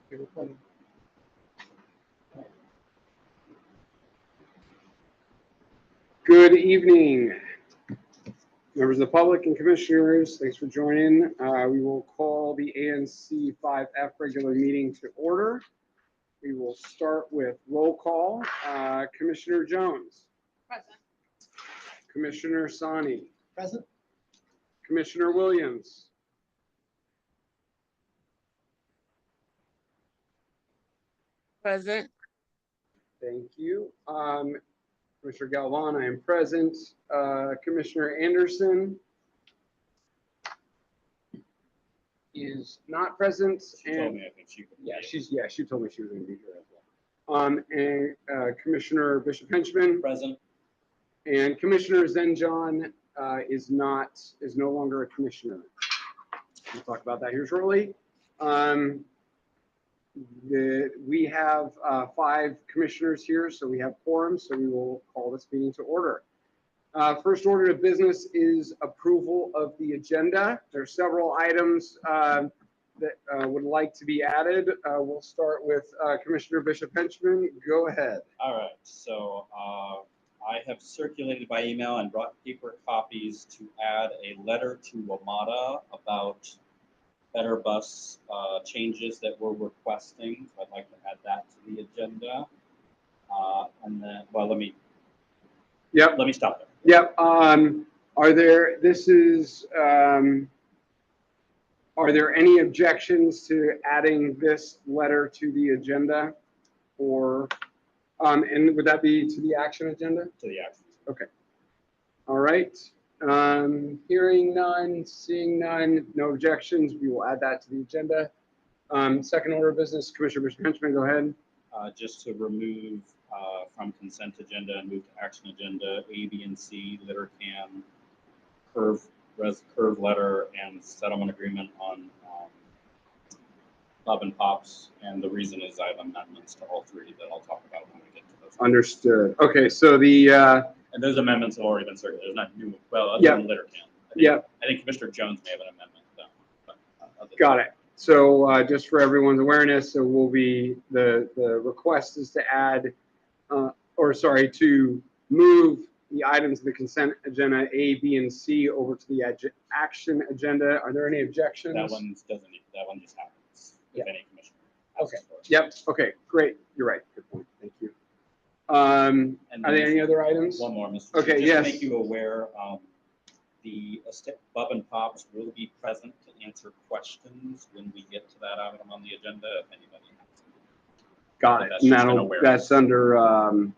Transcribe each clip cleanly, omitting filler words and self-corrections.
Good evening, members of the public and commissioners. Thanks for joining. We will call the ANC 5F regular meeting to order. We will start with roll call. Commissioner Jones. Present. Commissioner Sani. Present. Commissioner Williams. Present. Thank you. Commissioner Galvan, I am present. Commissioner Anderson is not present. She told me I think she could. She told me she was going to be here as well. And Commissioner Bishop Henchman Present. and Commissioner Zenjon is no longer a commissioner. We'll talk about that here shortly. We have 5 commissioners here, so we have quorum, so we will call this meeting to order. First order of business is approval of the agenda. There are several items that would like to be added. We'll start with Commissioner Bishop Henchman. Go ahead. All right. So I have circulated by email and brought paper copies to add a letter to WMATA about better bus changes that we're requesting. So I'd like to add that to the agenda. And then, well, let me stop there. Yep. Are there any objections to adding this letter to the agenda, or and would that be to the action agenda? To the actions. Okay. All right. Hearing none, seeing none, no objections. We will add that to the agenda. Second order of business, Commissioner Bishop Henchman, go ahead. Just to remove from consent agenda and move to action agenda A, B, and C, litter can, curve letter, and settlement agreement on Bob and Pops. And the reason is I have amendments to all 3 that I'll talk about when we get to those. Understood. Okay, so the And those amendments have already been circulated. There's not new, well, other Yeah. than litter can. I think Commissioner Jones may have an amendment though. But got it. So just for everyone's awareness, so will be the request is to add, to move the items of the consent agenda A, B, and C over to the action agenda. Are there any objections? That one doesn't need, that one just happens if any commissioner. Okay. asks for it. Yep. Okay. Great. You're right. Good point. Thank you. And Are there any other items? One more, Mr. Okay, Just yes. to make you aware, the Bub and Pops will be present to answer questions when we get to that item on the agenda, if anybody has them. Got it. That's And just an that'll, awareness. that's under,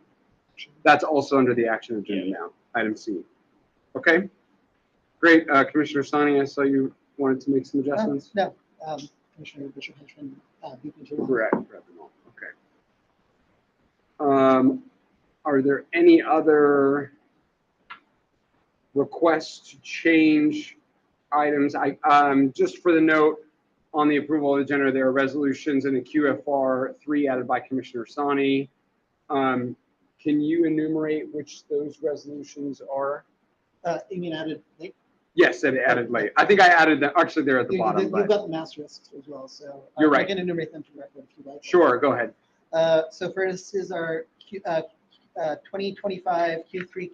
that's also under the action agenda now, item C. Okay, great. Commissioner Sani, I saw you wanted to make some adjustments. No, Commissioner Bishop Henchman, beat me to one. Correct. Okay. Are there any other requests to change items? Just for the note, on the approval of the agenda, there are resolutions in the QFR 3 added by Commissioner Sani. Can you enumerate which those resolutions are? You mean added late? Yes, it added late. I think I added them. Actually, they're at the bottom. You've But got the asterisks as well, so. You're right. I can enumerate them directly if you like. sure, go ahead. So first is our 2025 Q3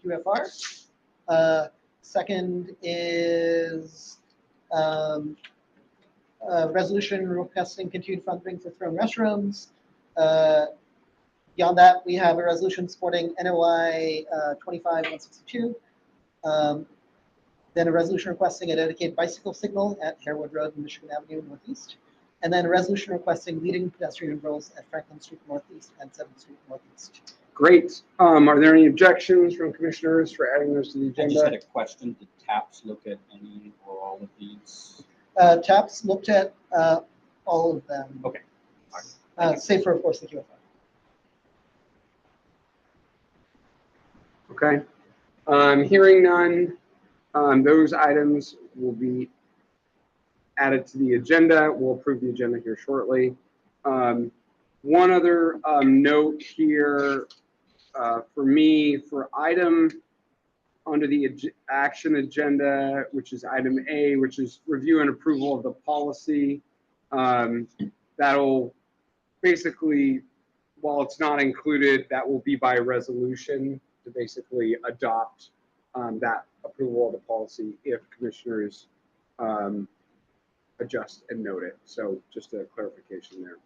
QFR. Second is resolution requesting continued funding for Throne restrooms. Beyond that, we have a resolution supporting NOI 25-162. Then a resolution requesting a dedicated bicycle signal at Harewood Road and Michigan Avenue Northeast. And then a resolution requesting leading pedestrian intervals at Franklin Street Northeast and 7th Street Northeast. Great. Are there any objections from commissioners for adding those to the I just had agenda? a question. Did TAPS look at any or all of these? TAPS looked at all of them. Okay. Save for, of course, the QFR. Okay. Hearing none, those items will be added to the agenda. We'll approve the agenda here shortly. One other note here for me, for item under the action agenda, which is item A, which is review and approval of the policy. That'll basically, while it's not included, that will be by resolution to basically adopt that approval of the policy if commissioners adjust and note it. So just a clarification there.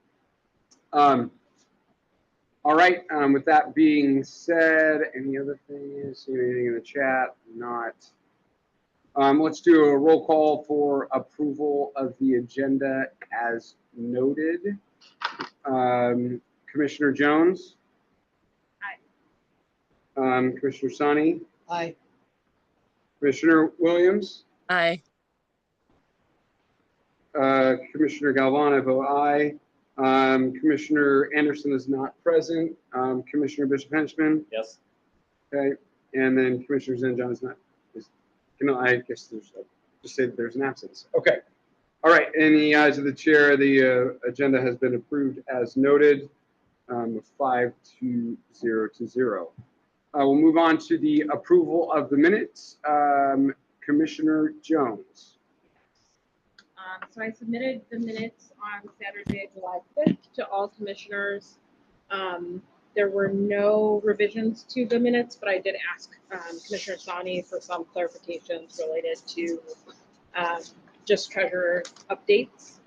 All right, with that being said, any other things, anything in the chat? Not. Let's do a roll call for approval of the agenda as noted. Commissioner Jones? Aye. Commissioner Sani? Aye. Commissioner Williams? Aye. Commissioner Galvin, I vote aye. Commissioner Anderson is not present. Commissioner Bishop Henchman? Yes. Okay, and then Commissioner Zenjon is not. I guess there's just say that there's an absence. Okay. All right. In the eyes of the chair, the agenda has been approved as noted, 5-0 to 0. We'll move on to the approval of the minutes. Commissioner Jones. So I submitted the minutes on Saturday, July 5th to all commissioners. There were no revisions to the minutes, but I did ask Commissioner Sani for some clarifications related to just treasurer updates.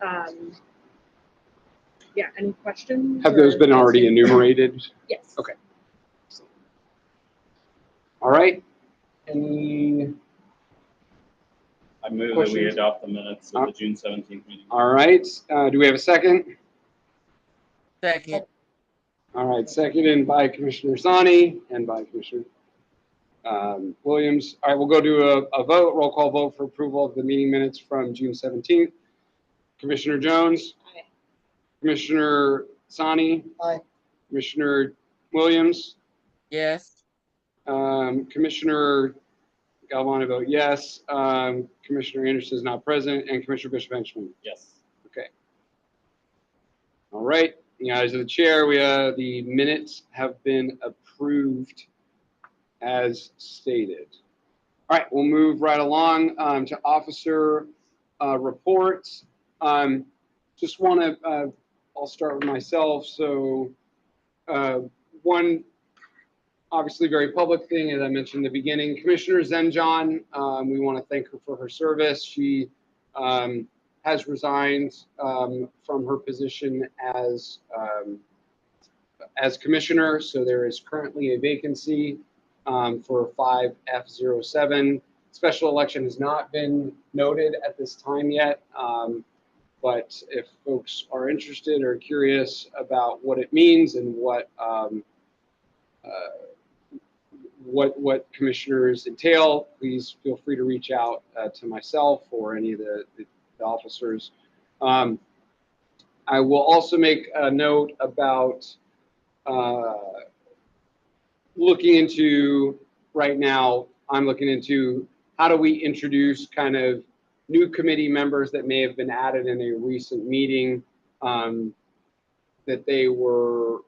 Yeah, any questions? Have those been already enumerated? Yes. Okay. All right. Any? I move that we Questions? adopt the minutes of the June 17th meeting. All right. Do we have a second? Second. All right. Seconded by Commissioner Sani and by Commissioner Williams. All right. We'll go to a vote, roll call vote for approval of the meeting minutes from June 17th. Commissioner Jones? Aye. Commissioner Sani? Aye. Commissioner Williams? Yes. Commissioner Galvin, I vote yes. Commissioner Anderson is not present, and Commissioner Bishop Henchman. Yes. Okay. All right. In the eyes of the chair, the minutes have been approved as stated. All right, we'll move right along to officer reports. Just want to, I'll start with myself. So one obviously very public thing, as I mentioned in the beginning, Commissioner Zenjon, we want to thank her for her service. She has resigned from her position as commissioner, so there is currently a vacancy for 5F07. Special election has not been noted at this time yet, but if folks are interested or curious about what it means and what commissioners entail, please feel free to reach out to myself or any of the officers. I will also make a note about looking into, right now, I'm looking into how do we introduce kind of new committee members that may have been added in a recent meeting, that they were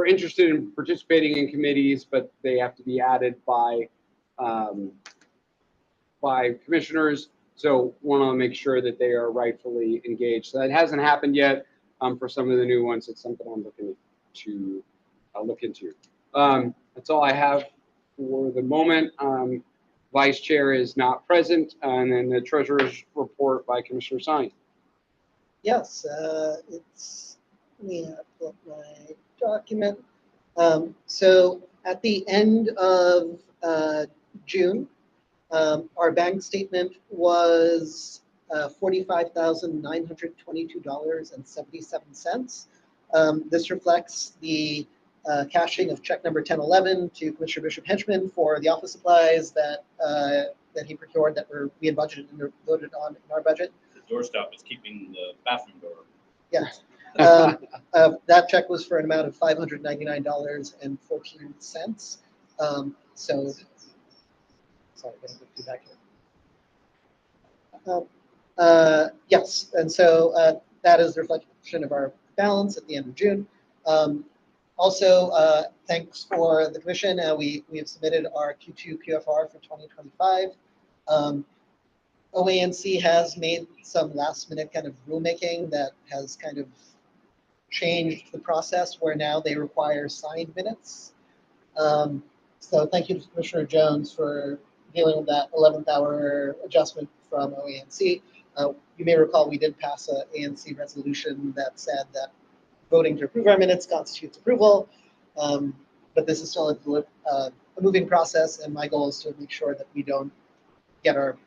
interested in participating in committees, but they have to be added by commissioners. So want to make sure that they are rightfully engaged. So that hasn't happened yet. For some of the new ones, it's something I'm looking to look into. That's all I have for the moment. Vice Chair is not present, and then the Treasurer's report by Commissioner Sani. Yes, it's, let me pull up my document. So at the end of June, our bank statement was $45,922.77. This reflects the cashing of check number 1011 to Commissioner Bishop Henchman for the office supplies that he procured that we had budgeted and voted on in our budget. The doorstop is keeping the bathroom door. Yes. That check was for an amount of $599.14. So, sorry, I'm going to get feedback here. Yes, and so that is the reflection of our balance at the end of June. Also, thanks for the commission. We have submitted our Q2 QFR for 2025. OANC has made some last minute kind of rulemaking that has kind of changed the process where now they require signed minutes. So thank you to Commissioner Jones for dealing with that 11th hour adjustment from OANC. You may recall we did pass a ANC resolution that said that voting to approve our minutes constitutes approval. But this is still a moving process, and my goal is to make sure that we don't get our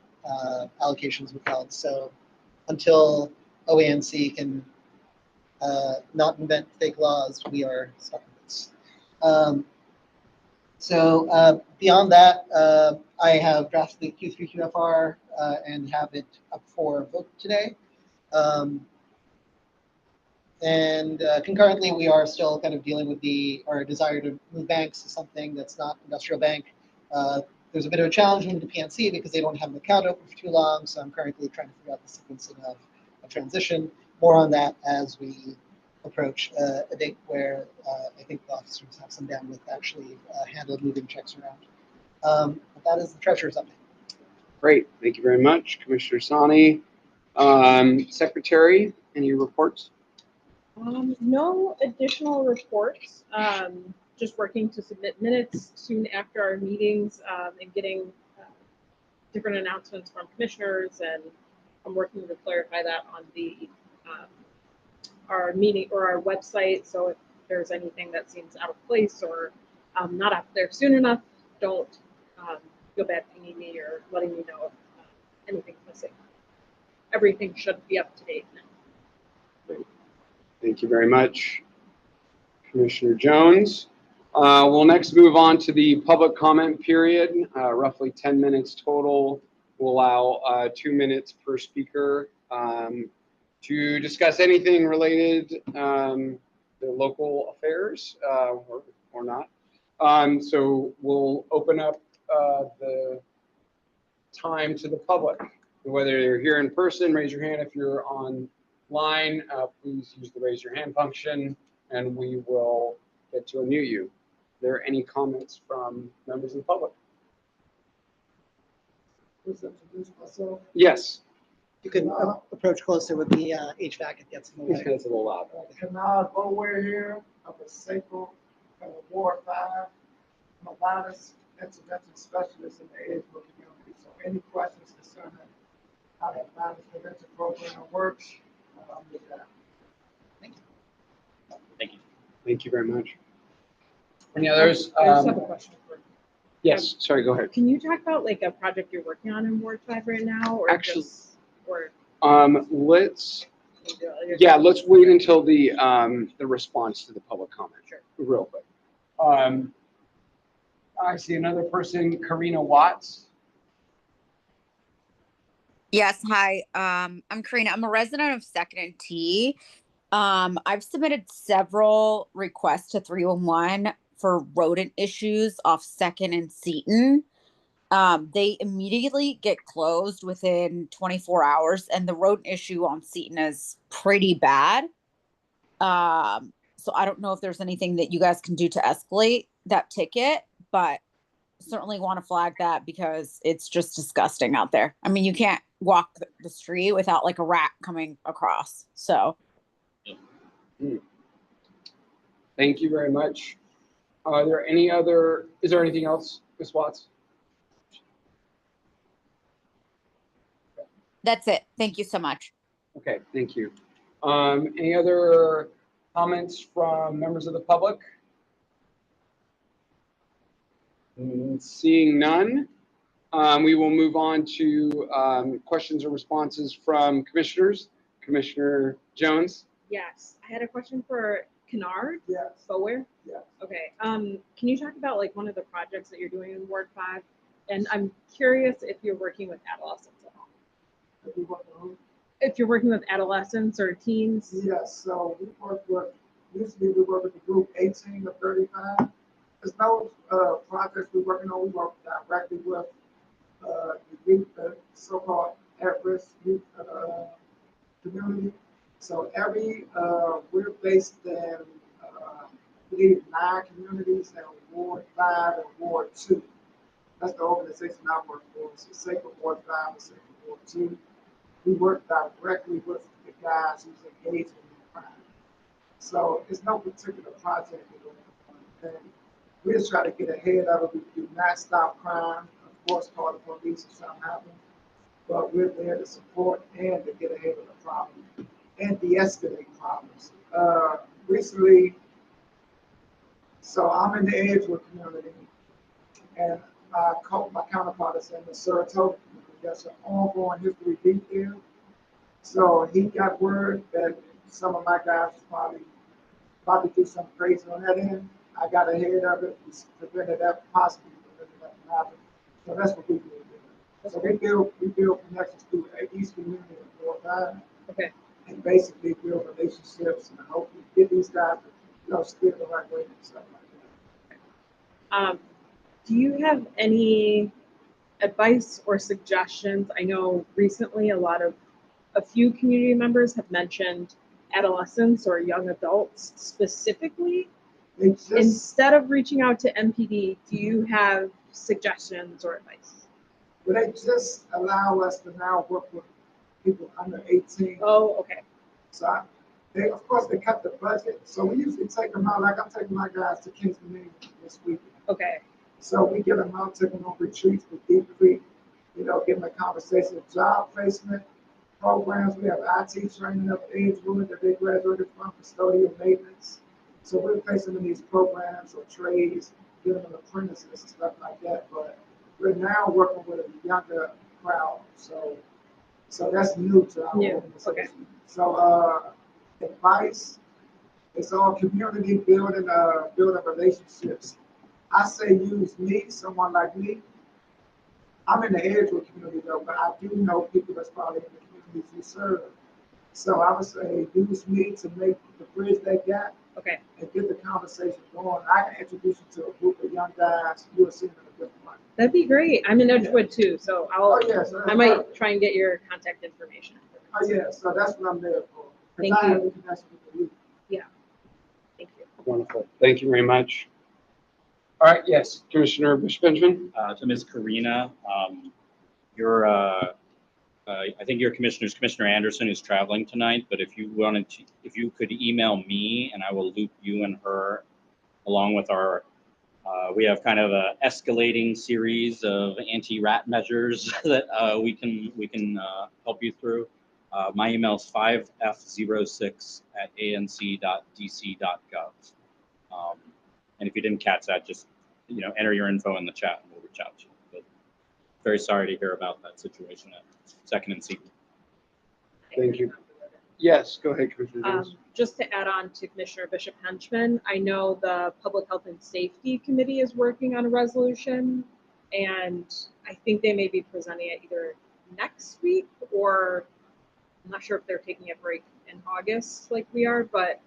allocations withheld. So until OANC can not invent fake laws, we are stuck with this. So beyond that, I have drafted the Q3 QFR and have it up for vote today. And concurrently, we are still kind of dealing with our desire to move banks to something that's not industrial bank. There's a bit of a challenge with the PNC because they don't have an account open for too long. So I'm currently trying to figure out the sequencing of a transition. More on that as we approach a date where I think the officers have some bandwidth to actually handle moving checks around. But that is the treasurer's update. Great, thank you very much, Commissioner Sani. Secretary, any reports? No additional reports. Just working to submit minutes soon after our meetings and getting different announcements from commissioners, and I'm working to clarify that on the our meeting or our website. So if there's anything that seems out of place or not up there soon enough, don't feel bad pinging me or letting me know if anything's missing. Everything should be up to date now. Thank you very much, Commissioner Jones. We'll next move on to the public comment period, roughly 10 minutes total. We'll allow 2 minutes per speaker to discuss anything related to local affairs or not. So we'll open up the time to the public. Whether you're here in person, raise your hand. If you're online, please use the raise your hand function and we will get to unmute you. Are there any comments from members of the public? Yes. You can approach closer with the HVAC. It gets in the way. It's a little loud. Canal Bower here, up at Saco, Ward 5. I'm a violence intervention specialist in the Edgewood community. So any questions concerning how that violence prevention program works, I'm with that. Thank you. Thank you very much. Any others? I just have a question for you. Yes, sorry, go ahead. Can you talk about like a project you're working on in Ward 5 right now, or Actually- just, or Let's wait until the response to the public comment. Sure. Real quick. I see another person, Karina Watts. Yes, hi. I'm Karina. I'm a resident of Second and T. I've submitted several requests to 311 for rodent issues off Second and Seton. They immediately get closed within 24 hours, and the rodent issue on Seton is pretty bad. So I don't know if there's anything that you guys can do to escalate that ticket, but certainly want to flag that because it's just disgusting out there. I mean, you can't walk the street without like a rat coming across. So Thank you very much. Is there anything else, Ms. Watts? that's it. Thank you so much. Okay, thank you. Any other comments from members of the public? Seeing none, we will move on to questions or responses from commissioners. Commissioner Jones? Yes, I had a question for Kennard Yes, Bower. yes. Okay, can you talk about like one of the projects that you're doing in Ward 5? And I'm curious if you're working with adolescents at all. If you're working with adolescents or teens. Yes, so usually we work with the group 18 to 35. There's no projects we're working on. We work directly with the youth, the so-called at-risk youth community. So we're based in, I believe, 9 communities in Ward 5 and Ward 2. That's the organization I work for. So Sacred Ward 5 and Sacred Ward 2. We work directly with the guys who's engaged in the crime. So it's no particular project we're doing. And we just try to get ahead of it. We do not stop crime. Of course, call the police if something happens. But we're there to support and to get ahead of the problem and de-escalate problems. Recently, so I'm in the Edgewood community, and my counterpart is in the Saratoga community. There's an ongoing history beat there. So he got word that some of my guys probably do something crazy on that end. I got ahead of it, we prevented that possibly prevented that from happening. So that's what we do. So we build connections through each community and North Island. Okay. And basically build relationships and hopefully get these guys to steer the right way and stuff like that. Do you have any advice or suggestions? I know recently a few community members have mentioned adolescents or young adults specifically. Instead of reaching out to MPD, do you have suggestions or advice? But they just allow us to now work with people under 18. Oh, okay. So of course, they cut the budget. So we usually take them out. Like I'm taking my guys to Kingston England this week. Okay. So we get them out, take them on retreats with Deep Creek, give them a conversation, job placement programs. We have IT training up at Edgewood that they graduated from, custodial maintenance. So we're placing them in these programs or trades, giving them apprentices and stuff like that. But we're now working with a younger crowd. So that's new to our organization. Okay. So advice, it's all community building, building relationships. I say use me, someone like me. I'm in the Edgewood community though, but I do know people that's probably in the communities you serve. So I would say use me to make the bridge that gap. Okay. And get the conversation going. I can introduce you to a group of young guys. You will see them in a different light. That'd be great. I'm in Edgewood too, so I might try and get your contact information. Oh yeah, so that's what I'm there for. Thank I have you. a connection with you. Yeah. Thank you. Wonderful. Thank you very much. All right. Yes, Commissioner Bush-Benjamin. To Ms. Karina, I think your Commissioner Anderson is traveling tonight, but if you could email me and I will loop you and her along with our, we have kind of a escalating series of anti-rat measures that we can help you through. My email is 5f06@anc.dc.gov. And if you didn't catch that, just enter your info in the chat and we'll reach out to you. But very sorry to hear about that situation at Second and C. Thank you. Yes, go ahead, Commissioner Jones. Just to add on to Commissioner Bishop Henchman, I know the Public Health and Safety Committee is working on a resolution, and I think they may be presenting it either next week or I'm not sure if they're taking a break in August like we are, but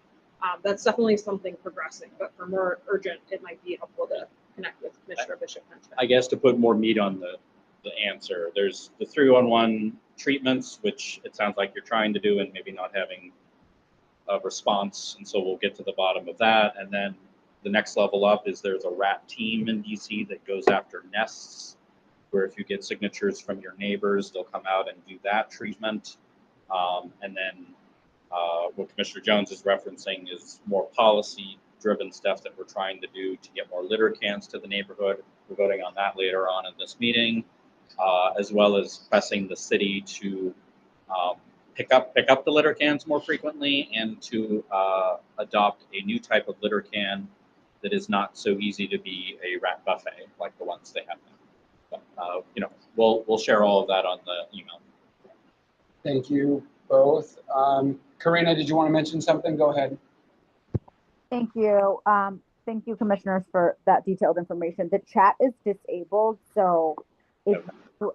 that's definitely something progressing. But for more urgent, it might be helpful to connect with Commissioner Bishop Henchman. I guess to put more meat on the answer, there's the 311 treatments, which it sounds like you're trying to do and maybe not having a response. And so we'll get to the bottom of that. And then the next level up is there's a rat team in DC that goes after nests, where if you get signatures from your neighbors, they'll come out and do that treatment. And then what Commissioner Jones is referencing is more policy-driven stuff that we're trying to do to get more litter cans to the neighborhood. We're voting on that later on in this meeting, as well as pressing the city to pick up the litter cans more frequently and to adopt a new type of litter can that is not so easy to be a rat buffet like the ones they have now. But, we'll share all of that on the email. Thank you both. Karina, did you want to mention something? Go ahead. Thank you. Thank you, commissioners, for that detailed information. The chat is disabled, so if you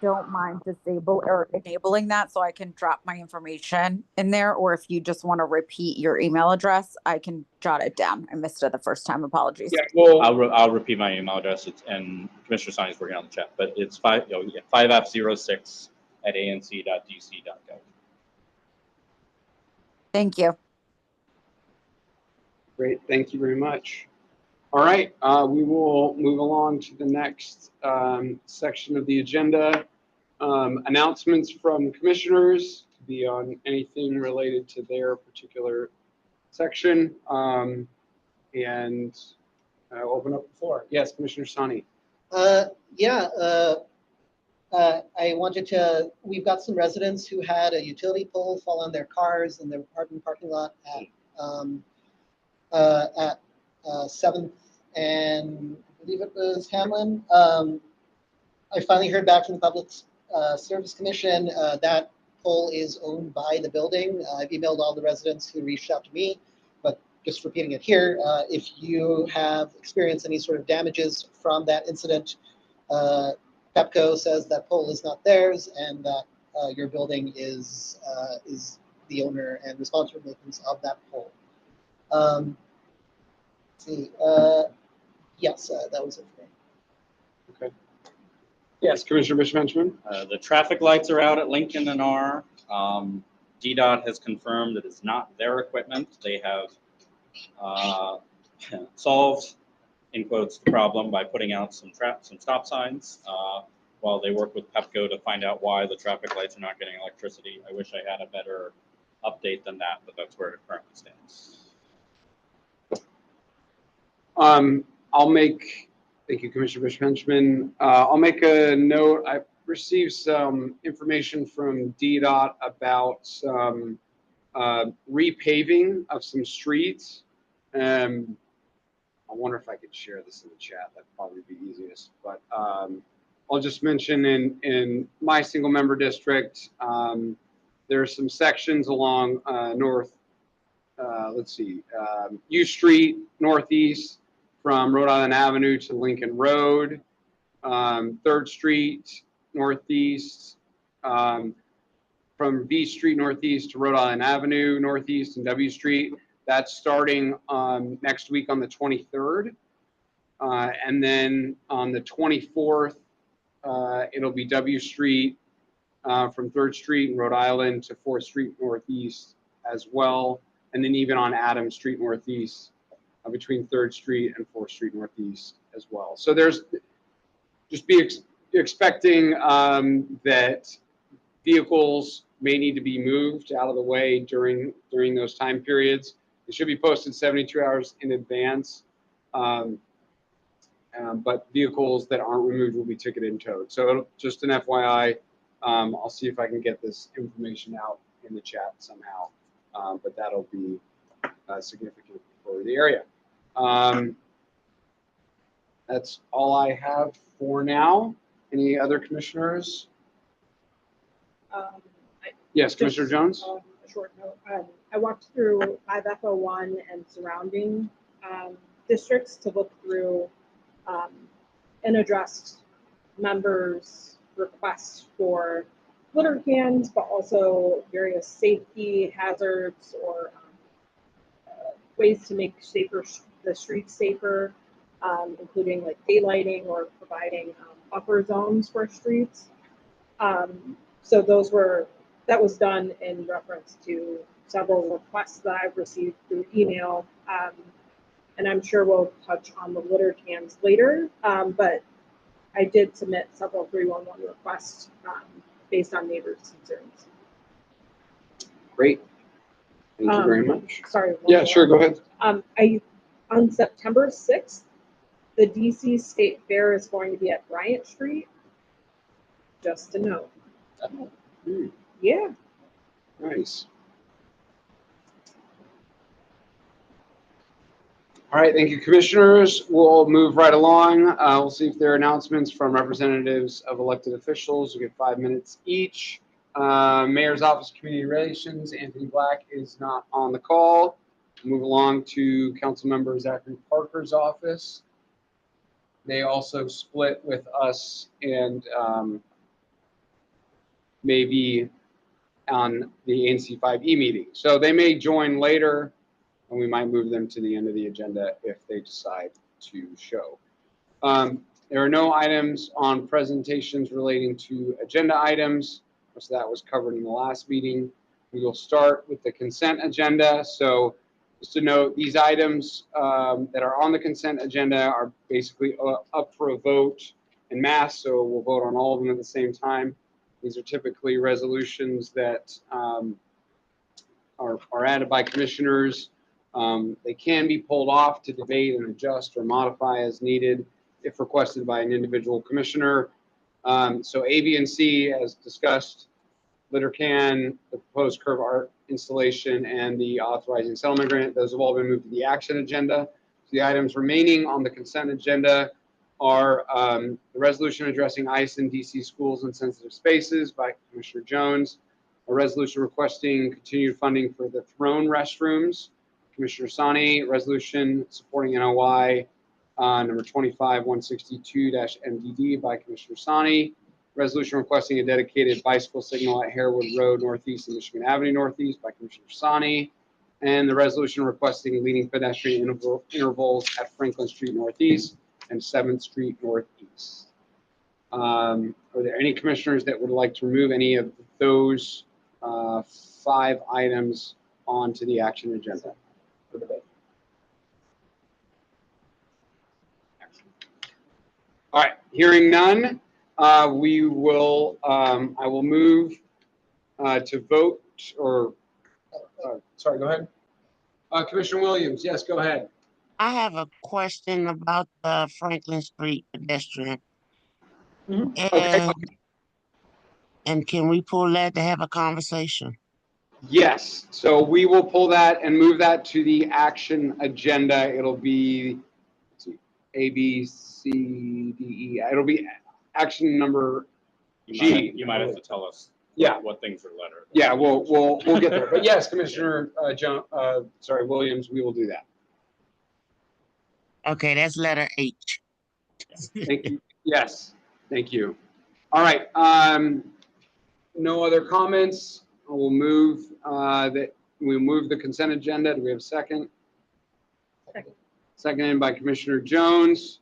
don't mind enabling that so I can drop my information in there, or if you just want to repeat your email address, I can jot it down. I missed it the first time. Apologies. Yeah, well, I'll repeat my email address. And Commissioner Stein is working on the chat, but it's 5f06@anc.dc.gov. Thank you. great. Thank you very much. All right, we will move along to the next section of the agenda. Announcements from commissioners to be on anything related to their particular section. And open up the floor. Yes, Commissioner Sani. Yeah, I wanted to, we've got some residents who had a utility pole fall on their cars in their parking lot at 7th and I believe it was Hamlin. I finally heard back from the Public Service Commission. That pole is owned by the building. I've emailed all the residents who reached out to me, but just repeating it here, if you have experienced any sort of damages from that incident, Pepco says that pole is not theirs and that your building is the owner and responsible maintenance of that pole. Let's see, yes, that was it for me. Okay. Yes, Commissioner Bishop-Benjamin. The traffic lights are out at Lincoln and R. DDOT has confirmed that it's not their equipment. They have solved, in quotes, the problem by putting out some stop signs while they work with Pepco to find out why the traffic lights are not getting electricity. I wish I had a better update than that, but that's where it currently stands. Thank you, Commissioner Bishop-Benjamin. I'll make a note. I received some information from DDOT about some repaving of some streets. I wonder if I could share this in the chat. That'd probably be easiest. But I'll just mention in my single member district, there are some sections along U Street Northeast from Rhode Island Avenue to Lincoln Road, 3rd Street Northeast, from V Street Northeast to Rhode Island Avenue Northeast and W Street. That's starting next week on the 23rd. And then on the 24th, it'll be W Street from 3rd Street in Rhode Island to 4th Street Northeast as well. And then even on Adams Street Northeast between 3rd Street and 4th Street Northeast as well. So there's just be expecting that vehicles may need to be moved out of the way during those time periods. It should be posted 72 hours in advance, but vehicles that aren't removed will be ticketed and towed. So just an FYI, I'll see if I can get this information out in the chat somehow, but that'll be significant for the area. That's all I have for now. Any other commissioners? Yes, Commissioner Jones? A short note. I walked through 5FO1 and surrounding districts to look through and addressed members' requests for litter cans, but also various safety hazards or ways to make the streets safer, including like daylighting or providing buffer zones for streets. So that was done in reference to several requests that I've received through email. And I'm sure we'll touch on the litter cans later, but I did submit several 311 requests based on neighbors' concerns. Great. Thank you very much. Sorry. Yeah, sure, go ahead. On September 6th, the DC State Fair is going to be at Bryant Street. Just a note. Yeah. Nice. All right, thank you, commissioners. We'll move right along. We'll see if there are announcements from representatives of elected officials. We'll get 5 minutes each. Mayor's Office of Community Relations, Anthony Black is not on the call. Move along to Councilmember Zachary Parker's office. They also split with us and maybe on the ANC 5E meeting. So they may join later, and we might move them to the end of the agenda if they decide to show. There are no items on presentations relating to agenda items. So that was covered in the last meeting. We will start with the consent agenda. So just to note, these items that are on the consent agenda are basically up for a vote en masse, so we'll vote on all of them at the same time. These are typically resolutions that are added by commissioners They can be pulled off to debate and adjust or modify as needed if requested by an individual commissioner. So A, B, and C, as discussed, litter can, the proposed curb art installation, and the authorizing settlement agreement, those have all been moved to the action agenda. The items remaining on the consent agenda are the resolution addressing ICE and DC schools and sensitive spaces by Commissioner Jones, a resolution requesting continued funding for the Throne restrooms, Commissioner Sani, resolution supporting NOI number 25-162-MDD by Commissioner Sani, resolution requesting a dedicated bicycle signal at Harewood Road Northeast and Michigan Avenue Northeast by Commissioner Sani, and the resolution requesting leading pedestrian intervals at Franklin Street Northeast and 7th Street Northeast. Are there any commissioners that would like to remove any of those 5 items onto the action agenda for debate? All right, hearing none, we will. I will move to vote. Or sorry, go ahead. Commissioner Williams, yes, go ahead. I have a question about the Franklin Street pedestrian. Okay. And can we pull that to have a conversation? Yes, so we will pull that and move that to the action agenda. It'll be, let's see, A, B, C, D, E. It'll be action number G. You might have to tell us Yeah. what things are letter. Yeah, we'll get there. But yes, Commissioner Williams, we will do that. Okay, that's letter H. Thank you. Yes, thank you. All right. No other comments. We'll move the consent agenda. Do we have a second? Second. Seconded by Commissioner Jones.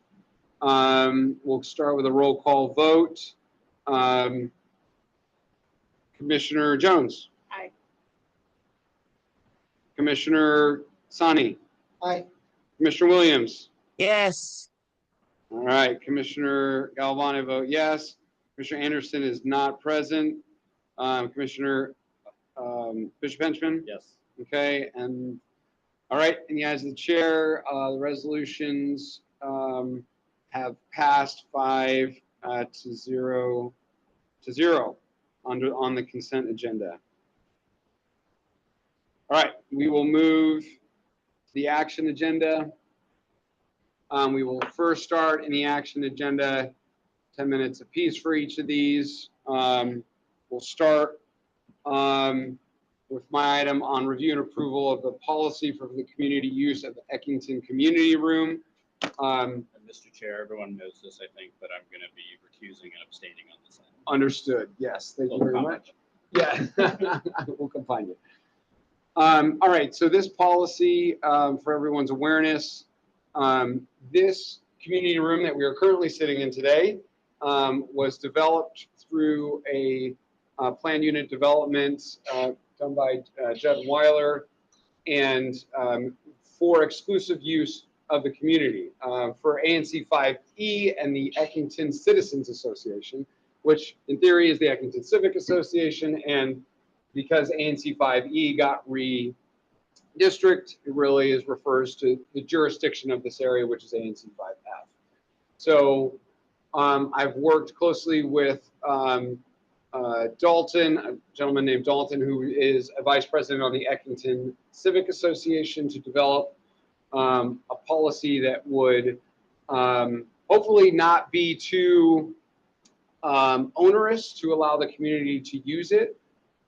We'll start with a roll call vote. Commissioner Jones. Aye. Commissioner Sani. Aye. Commissioner Williams. Yes. All right. Commissioner Galvani vote yes. Commissioner Anderson is not present. Commissioner Bishop Henchman. Yes. Okay. And all right. In the eyes of the chair, the resolutions have passed 5-0 on the consent agenda. All right, we will move to the action agenda. We will first start in the action agenda, 10 minutes apiece for each of these. We'll start with my item on review and approval of the policy for the community use of the Eckington Community Room. And Mr. Chair, everyone knows this, I think, but I'm going to be recusing and abstaining on this item. Understood. Yes, thank you very much. Yeah, we'll confine you. All right, so this policy, for everyone's awareness, this community room that we are currently sitting in today was developed through a planned unit development done by Judd Weiler, and for exclusive use of the community for ANC 5E and the Eckington Citizens Association, which in theory is the Eckington Civic Association. And because ANC 5E got redistricted, it really refers to the jurisdiction of this area, which is ANC 5F. So I've worked closely with Dalton, a gentleman named Dalton, who is a vice president on the Eckington Civic Association, to develop a policy that would hopefully not be too onerous to allow the community to use it,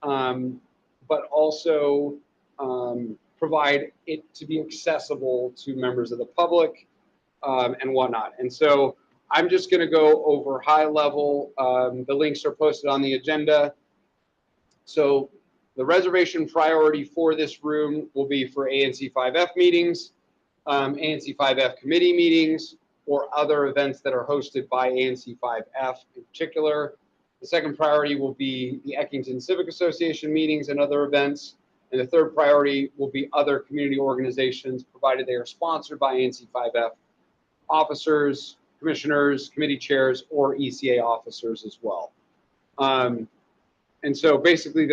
but also provide it to be accessible to members of the public and whatnot. And so I'm just going to go over high level. The links are posted on the agenda. So the reservation priority for this room will be for ANC 5F meetings, ANC 5F committee meetings, or other events that are hosted by ANC 5F in particular. The second priority will be the Eckington Civic Association meetings and other events. And the third priority will be other community organizations, provided they are sponsored by ANC 5F officers, commissioners, committee chairs, or ECA officers as well. And so basically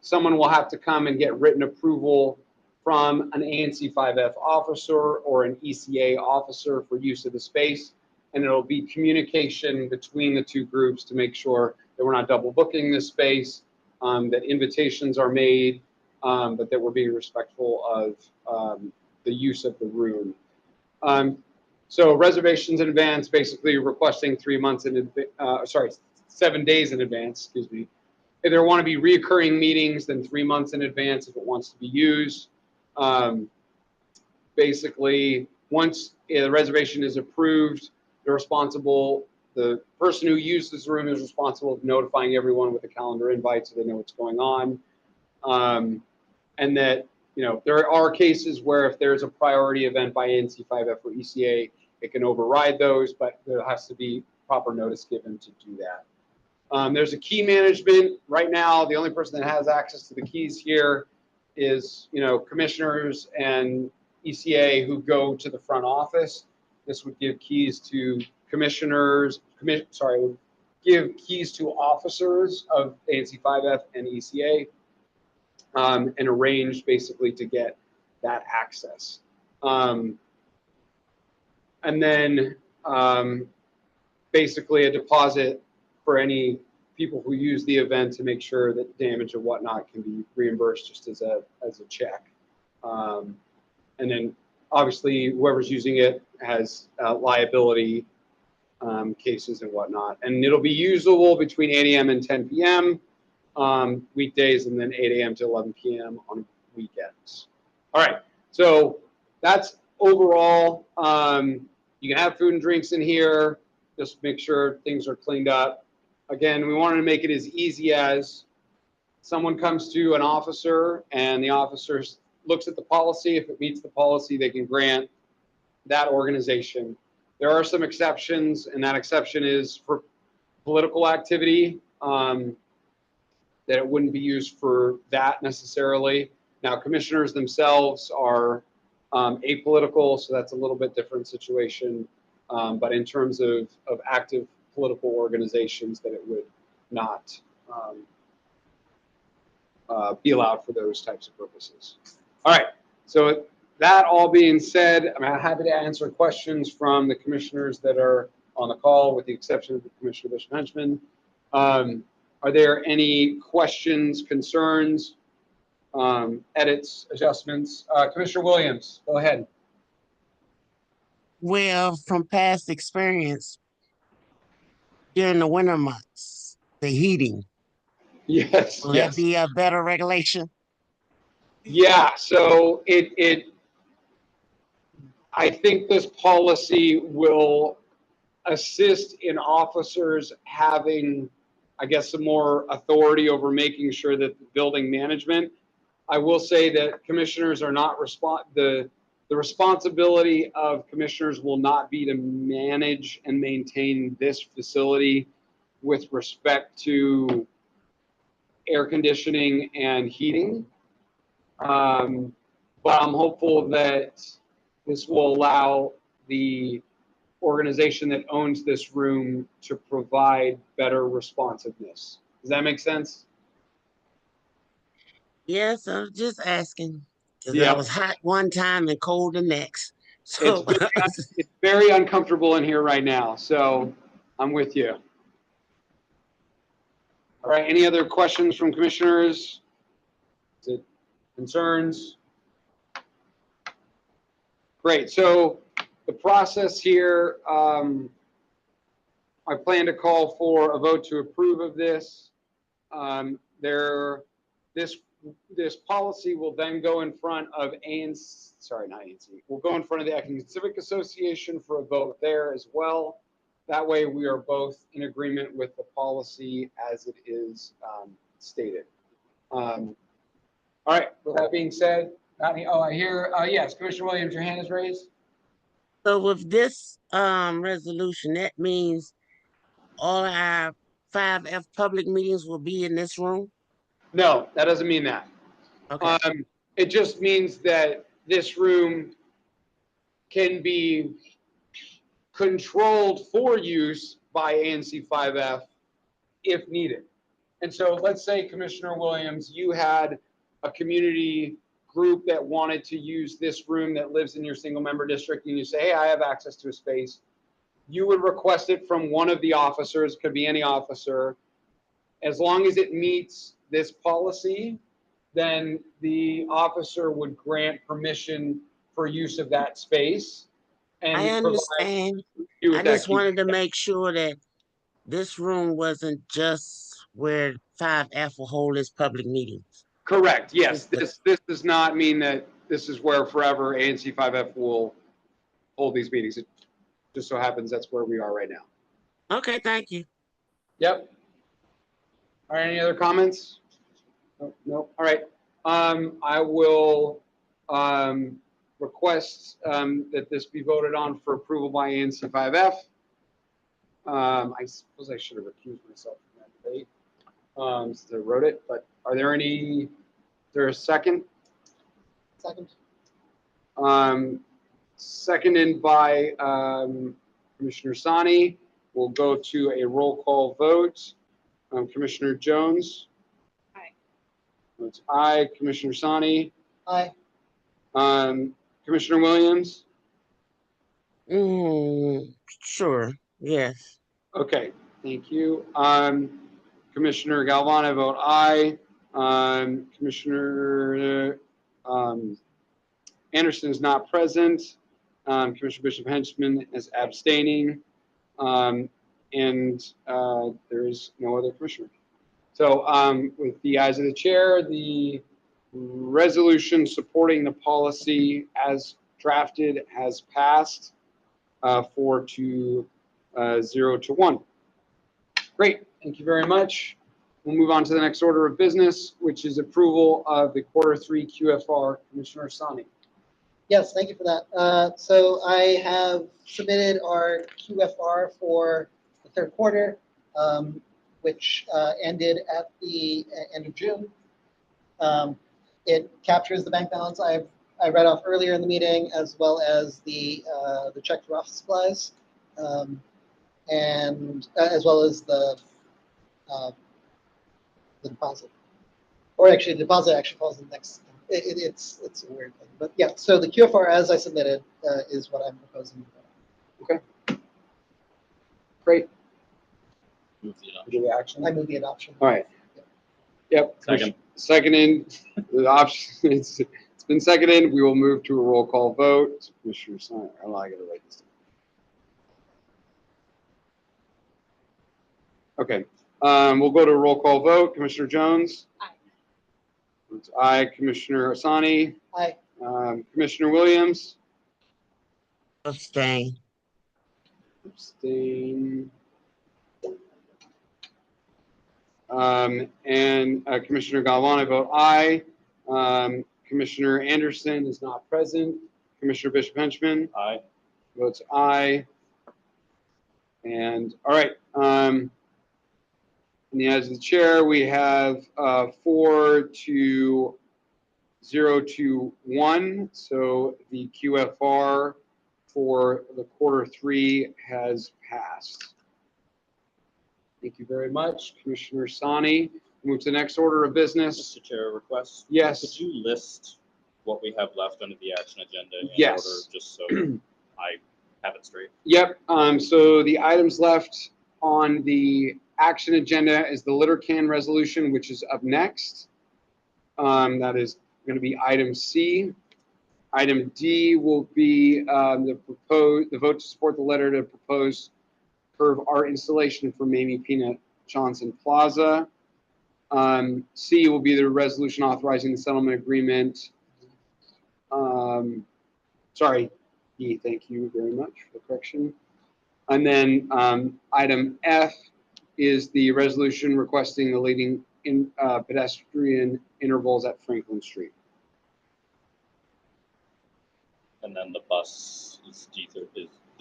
someone will have to come and get written approval from an ANC 5F officer or an ECA officer for use of the space. And it'll be communication between the two groups to make sure that we're not double booking this space, that invitations are made, but that we're being respectful of the use of the room. So reservations in advance, basically requesting 3 months in, 7 days in advance, excuse me. If there want to be reoccurring meetings, then 3 months in advance if it wants to be used. Basically, once the reservation is approved, the person who used this room is responsible for notifying everyone with a calendar invite so they know what's going on. And that, there are cases where if there's a priority event by ANC 5F or ECA, it can override those, but there has to be proper notice given to do that. There's a key management. Right now, the only person that has access to the keys here is, commissioners and ECA who go to the front office. This would give keys to commissioners, give keys to officers of ANC 5F and ECA, and arrange basically to get that access. And then basically a deposit for any people who use the event to make sure that damage and whatnot can be reimbursed just as a check. And then obviously whoever's using it has liability cases and whatnot. And it'll be usable between 8 a.m. and 10 p.m. Weekdays, and then 8 a.m. to 11 p.m. on weekends. All right, so that's overall. You can have food and drinks in here. Just make sure things are cleaned up. Again, we wanted to make it as easy as someone comes to an officer and the officer looks at the policy. If it meets the policy, they can grant that organization. There are some exceptions, and that exception is for political activity, that it wouldn't be used for that necessarily. Now, commissioners themselves are apolitical, so that's a little bit different situation. But in terms of active political organizations, that it would not be allowed for those types of purposes. All right, so that all being said, I'm happy to answer questions from the commissioners that are on the call, with the exception of the Commissioner Bishop-Henchman. Are there any questions, concerns, edits, adjustments? Commissioner Williams, go ahead. Well, from past experience, during the winter months, the heating, Yes, will that be a better regulation? Yeah, so I think this policy will assist in officers having, I guess, some more authority over making sure that the building management. I will say that commissioners are not the responsibility of commissioners will not be to manage and maintain this facility with respect to air conditioning and heating. But I'm hopeful that this will allow the organization that owns this room to provide better responsiveness. Does that make sense? Yes, I'm just asking, because I Yeah. was hot one time and cold the next. So It's very uncomfortable in here right now, so I'm with you. All right, any other questions from commissioners? Is it concerns? Great, so the process here, I plan to call for a vote to approve of this. This policy will then go in front of ANC, sorry, not ANC, will go in front of the Acting Civic Association for a vote there as well. That way we are both in agreement with the policy as it is stated. All right, with that being said, I hear, yes, Commissioner Williams, your hand is raised. So with this resolution, that means all our 5F public meetings will be in this room? No, that doesn't mean that. Okay. It just means that this room can be controlled for use by ANC 5F if needed. And so let's say, Commissioner Williams, you had a community group that wanted to use this room that lives in your single member district, and you say, hey, I have access to a space, you would request it from one of the officers, could be any officer. As long as it meets this policy, then the officer would grant permission for use of that space. And I provide understand. you I with that just key. wanted to make sure that this room wasn't just where 5F will hold its public meetings. Correct, yes. Just This does not mean that this is where forever ANC 5F will hold these meetings. It just so happens that's where we are right now. Okay, thank you. Yep. All right, any other comments? No. All right. I will request that this be voted on for approval by ANC 5F. I suppose I should have recused myself from that debate since I wrote it, but are there any, is there a second? Second. Seconded by Commissioner Sani. We'll go to a roll call vote. Commissioner Jones? Aye. Votes aye. Commissioner Sani? Aye. Commissioner Williams? Sure, yes. Okay, thank you. Commissioner Galvin, I vote aye. Commissioner Anderson is not present. Commissioner Bishop Henchman is abstaining. And there is no other commissioner. So with the ayes of the chair, the resolution supporting the policy as drafted has passed 4 to 0 to 1. Great, thank you very much. We'll move on to the next order of business, which is approval of the Q3 QFR. Commissioner Sani. Yes, thank you for that. So I have submitted our QFR for the third quarter, which ended at the end of June. It captures the bank balance I read off earlier in the meeting, as well as the check for office supplies, and as well as the deposit. Or actually, the deposit actually falls in the next. It's a weird thing, but yeah. So the QFR as I submitted is what I'm proposing. Okay. Great. Move the adoption. Do the action. I move the adoption. All right. Yep. Second. Seconded. The option. It's been seconded. We will move to a roll call vote. Commissioner Sani. Oh, I got to write this down. Okay. We'll go to a roll call vote. Commissioner Jones. Aye. Votes aye. Commissioner Asani. Aye. Commissioner Williams. Abstain. Abstain. And Commissioner Galvin, I vote aye. Commissioner Anderson is not present. Commissioner Bishop Henchman Aye. votes aye. And all right. In the eyes of the chair, we have 4 to 0 to 1. So the QFR for the Q3 has passed. Thank you very much, Commissioner Sani. Move to the next order of business. Mr. Chair, request. Yes. Could you list what we have left under the action agenda in Yes. order, just so I have it straight? Yep. So the items left on the action agenda is the litter can resolution, which is up next. That is going to be item C. Item D will be the vote to support the letter to propose curve art installation for Mamie Peanut Johnson Plaza. C will be the resolution authorizing the settlement agreement. Sorry, E, thank you very much for the correction. And then item F is the resolution requesting the leading in pedestrian intervals at Franklin Street. And then the bus is the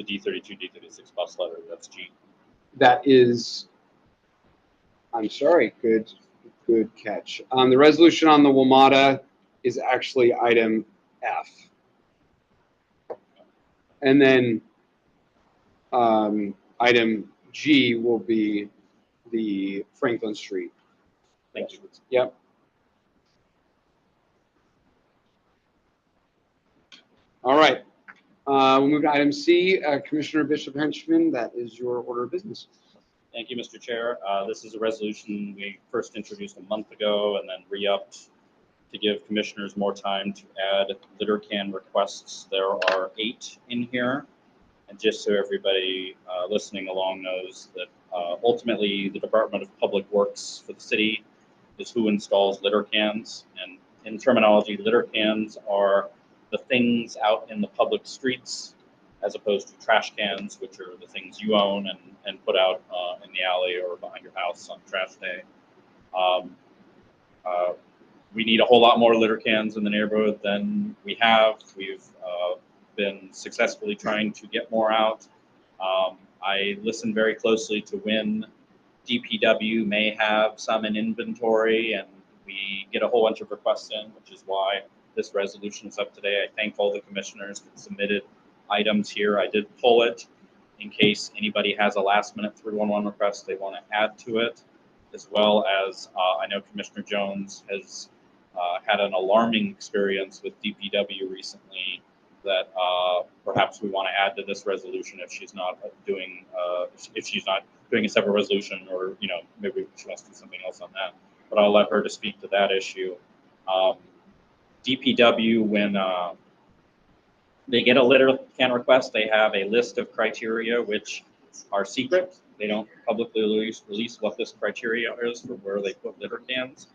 D32, D36 bus letter, that's G. That is, I'm sorry, good catch. The resolution on the WMATA is actually item F. And then item G will be the Franklin Street. Thank you. Yep. All right. We'll move to item C. Commissioner Bishop Henchman, that is your order of business. Thank you, Mr. Chair. This is a resolution we first introduced a month ago and then re-upped to give commissioners more time to add litter can requests. There are 8 in here. And just so everybody listening along knows that ultimately the Department of Public Works for the city is who installs litter cans. And in terminology, litter cans are the things out in the public streets as opposed to trash cans, which are the things you own and put out in the alley or behind your house on trash day. We need a whole lot more litter cans in the neighborhood than we have. We've been successfully trying to get more out. I listen very closely to when DPW may have some in inventory, and we get a whole bunch of requests in, which is why this resolution is up today. I thank all the commissioners that submitted items here. I did pull it in case anybody has a last minute 311 request they want to add to it, as well as I know Commissioner Jones has had an alarming experience with DPW recently that perhaps we want to add to this resolution if she's not doing a separate resolution, or maybe she wants to do something else on that. But I'll let her to speak to that issue. DPW, when they get a litter can request, they have a list of criteria which are secret. They don't publicly release what this criteria is for where they put litter cans.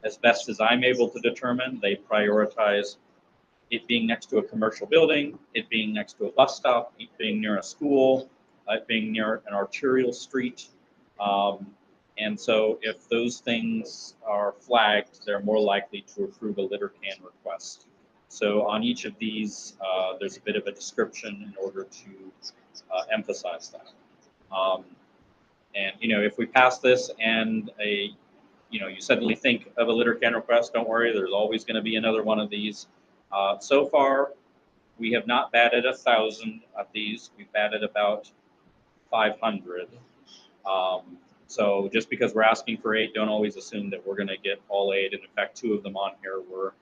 As best as I'm able to determine, they prioritize it being next to a commercial building, it being next to a bus stop, it being near a school, it being near an arterial street. And so if those things are flagged, they're more likely to approve a litter can request. So on each of these, there's a bit of a description in order to emphasize that. And if we pass this and you suddenly think of a litter can request, don't worry, there's always going to be another one of these. So far, we have not batted 1,000 of these. We've batted about 500. So just because we're asking for 8, don't always assume that we're going to get all 8. And in fact, 2 of them on here were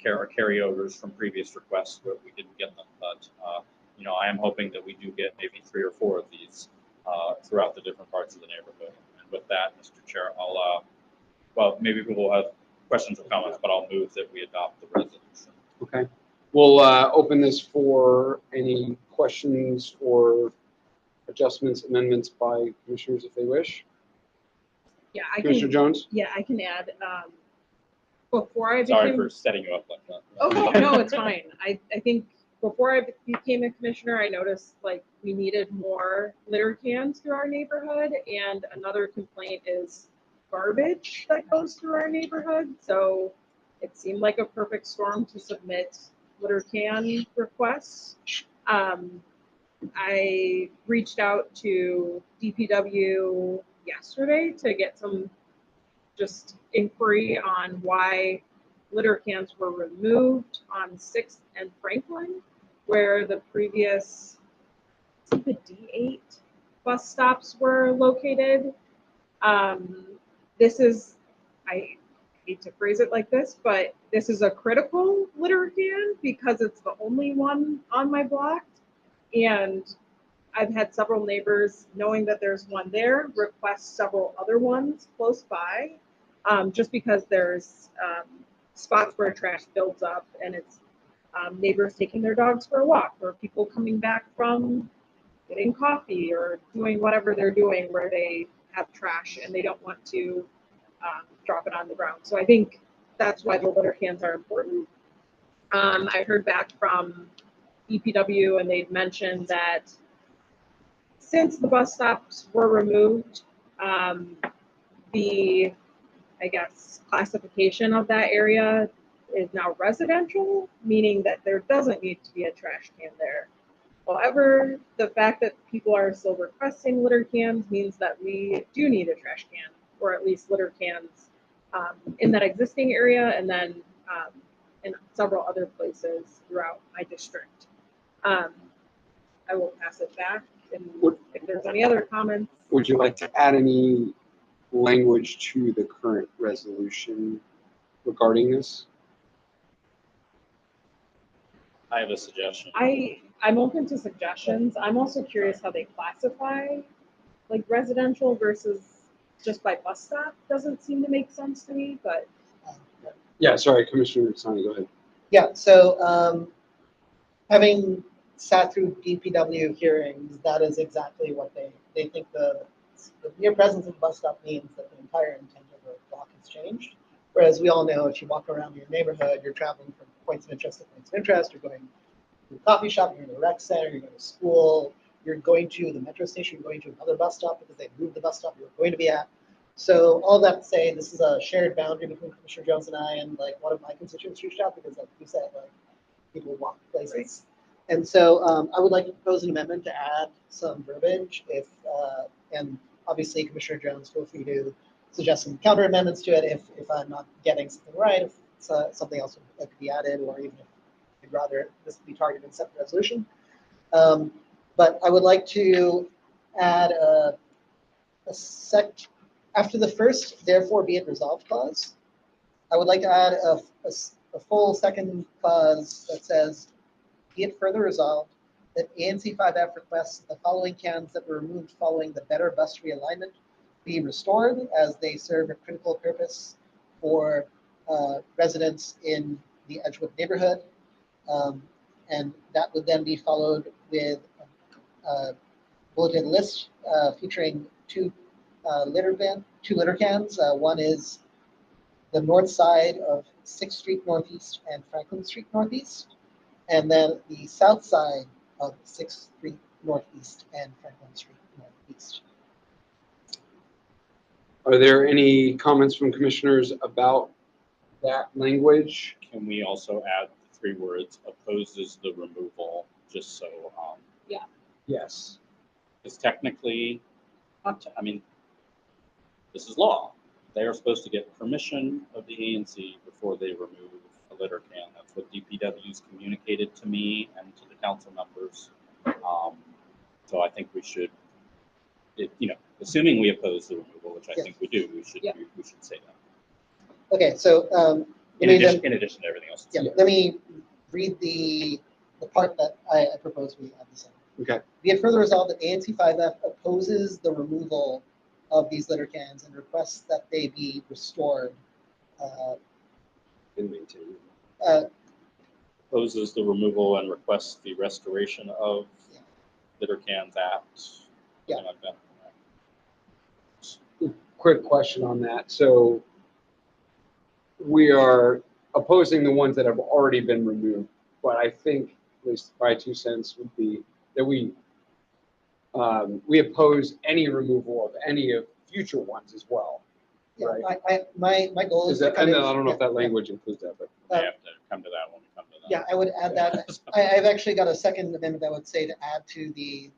carryovers from previous requests where we didn't get them. But I am hoping that we do get maybe 3 or 4 of these throughout the different parts of the neighborhood. And with that, Mr. Chair, well, maybe people will have questions or comments, but I'll move that we adopt the resolution. Okay. We'll open this for any questions or adjustments, amendments by commissioners if they wish. Yeah, I Commissioner can. Jones? Yeah, I can add. Before I Sorry became. for setting you up like that. Oh no, it's fine. I think before I became a commissioner, I noticed we needed more litter cans through our neighborhood, and another complaint is garbage that goes through our neighborhood. So it seemed like a perfect storm to submit litter can requests. I reached out to DPW yesterday to get some just inquiry on why litter cans were removed on 6th and Franklin, where the previous the D8 bus stops were located. This is, I hate to phrase it like this, but this is a critical litter can because it's the only one on my block. And I've had several neighbors, knowing that there's one there, request several other ones close by, just because there's spots where trash builds up, and it's neighbors taking their dogs for a walk, or people coming back from getting coffee or doing whatever they're doing where they have trash and they don't want to drop it on the ground. So I think that's why the litter cans are important. I heard back from EPW, and they'd mentioned that since the bus stops were removed, the, I guess, classification of that area is now residential, meaning that there doesn't need to be a trash can there. However, the fact that people are still requesting litter cans means that we do need a trash can, or at least litter cans in that existing area, and then in several other places throughout my district. I will pass it back, and if there's any other comments. Would you like to add any language to the current resolution regarding this? I have a suggestion. I'm open to suggestions. I'm also curious how they classify like residential versus just by bus stop. Doesn't seem to make sense to me, but Yeah, sorry, Commissioner Sani, go ahead. Yeah, so having sat through DPW hearings, that is exactly what they think the mere presence of a bus stop means that the entire intent of a block has changed. Whereas we all know if you walk around your neighborhood, you're traveling from points of interest to points of interest, you're going to a coffee shop, you're in a rec center, you're going to school, you're going to the metro station, you're going to another bus stop because they moved the bus stop you're going to be at. So all that to say, this is a shared boundary between Commissioner Jones and I, and like one of my constituents reached out because, like you said, like people walk places. And so I would like to propose an amendment to add some verbiage if, and obviously Commissioner Jones, feel free to suggest some counter amendments to it if I'm not getting something right, if something else that could be added, or even if you'd rather this be targeted in separate resolution. But I would like to add after the first, therefore be it resolved clause, I would like to add a full second clause that says, be it further resolved that ANC 5F requests the following cans that were removed following the better bus realignment be restored as they serve a critical purpose for residents in the Edgewood neighborhood. And that would then be followed with a bulleted list featuring two litter cans. One is the north side of 6th Street Northeast and Franklin Street Northeast, and then the south side of 6th Street Northeast and Franklin Street Northeast. Are there any comments from commissioners about that language? Can we also add the 3 words opposes the removal, just so, Yes. it's technically, I mean, this is law. They are supposed to get permission of the ANC before they remove a litter can. That's what DPW's communicated to me and to the council members. So I think we should, assuming we oppose the removal, which I think we do, we should say that. Okay, so In addition to everything else. yeah, let me read the part that I propose we add this in. Okay. Be it further resolved that ANC 5F opposes the removal of these litter cans and requests that they be restored. And maintain. Opposes the removal and requests the restoration of litter cans at. Yeah. Like that. Quick question on that. So we are opposing the ones that have already been removed, but I think, at least my 2 cents would be that we oppose any removal of any of future ones as well. Yeah, Right. my goal is Is that, to kind and of, I don't know if that language includes that, but We have to come to that when we come to that. yeah, I would add that. I've actually got a second amendment that would say to add to the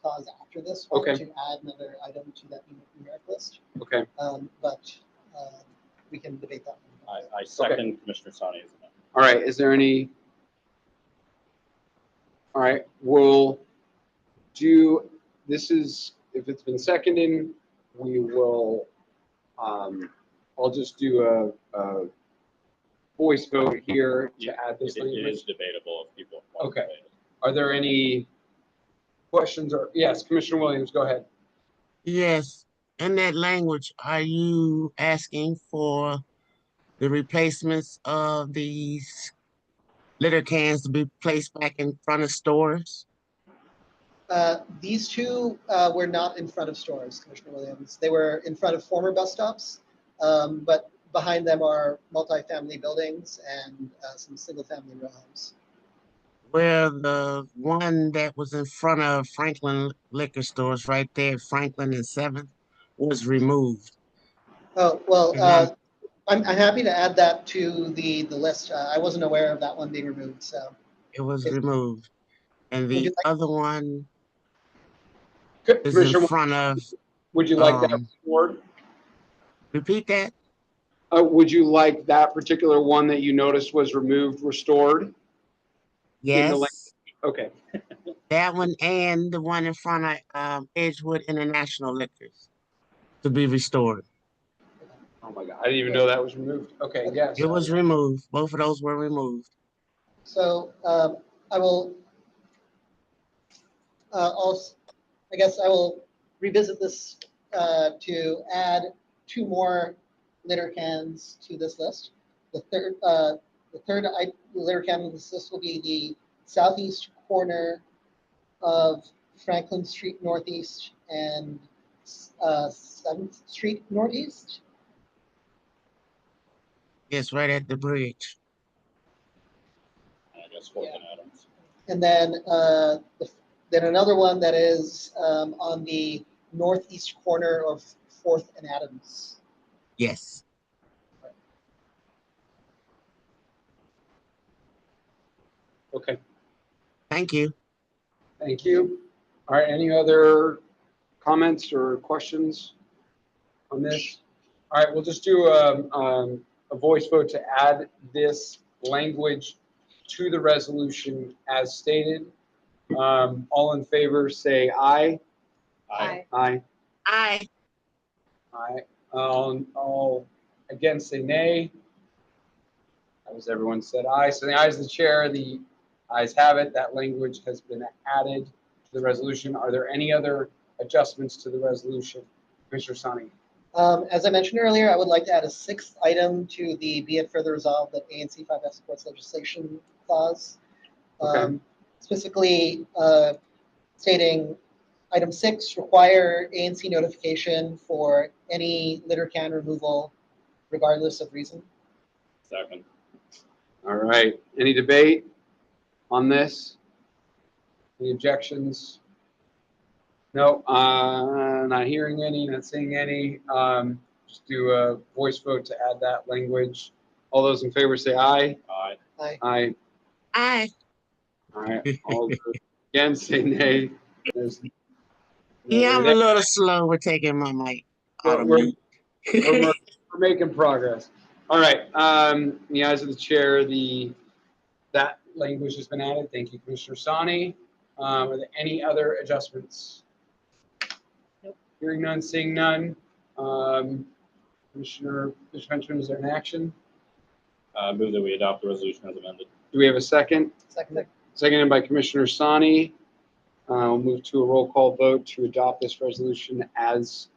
clause after this one, Okay. to add another item to that numeric list. okay. But we can debate that one. I second Commissioner Sani's amendment. All right. Is there any? All right. We'll do. This is if it's been seconded, we will. I'll just do a voice vote here to add this It language. is debatable if people want Okay. to debate it. Are there any questions or yes, Commissioner Williams, go ahead. Yes, in that language, are you asking for the replacements of these litter cans to be placed back in front of stores? These two were not in front of stores, Commissioner Williams. They were in front of former bus stops, but behind them are multifamily buildings and some single-family row homes. Where the one that was in front of Franklin liquor stores right there, Franklin and 7th, was removed. Oh, well, And I'm happy to add that to the list. I wasn't aware of that one being removed, so. it was If- removed. And Would you the other one Good. is in Commissioner, front of, would you like that restored? repeat that? Would you like that particular one that you noticed was removed restored? Yes, Okay. that one and the one in front of Edgewood International Liquors to be restored. Oh my God, I didn't even know that was removed. Okay, yes. It was removed. Both of those were removed. So I will also, I guess I will revisit this to add 2 more litter cans to this list. The third litter can on this list will be the southeast corner of Franklin Street Northeast and 7th Street Northeast. Yes, right at the bridge. I guess Fourth and Adams. And then another one that is on the northeast corner of 4th and Adams. Yes. Okay, Thank you. thank you. All right, any other comments or questions on this? All right, we'll just do a voice vote to add this language to the resolution as stated. All in favor, say aye. Aye. Aye. Aye. Aye. All against, say nay. That was everyone said aye. So the ayes of the chair, the ayes have it. That language has been added to the resolution. Are there any other adjustments to the resolution? Commissioner Sani. As I mentioned earlier, I would like to add a 6th item to the be it further resolved that ANC 5F supports legislation clause. Okay. Specifically stating item 6, require ANC notification for any litter can removal regardless of reason. Second. All right. Any debate on this? Any objections? No, not hearing any, not seeing any. Just do a voice vote to add that language. All those in favor say aye. Aye. Aye. Aye. Aye. All right. All those against say nay. There's no Yeah, I'm way a little slow with taking my mic out of We're- mute. we're making progress. All right. In the eyes of the chair, that language has been added. Thank you, Commissioner Sani. Are there any other adjustments? Nope. Hearing none, seeing none. Commissioner Benjamin, is there an action? Move that we adopt the resolution as amended. Do we have a second? Second. Seconded by Commissioner Sani. We'll move to a roll call vote to adopt this resolution as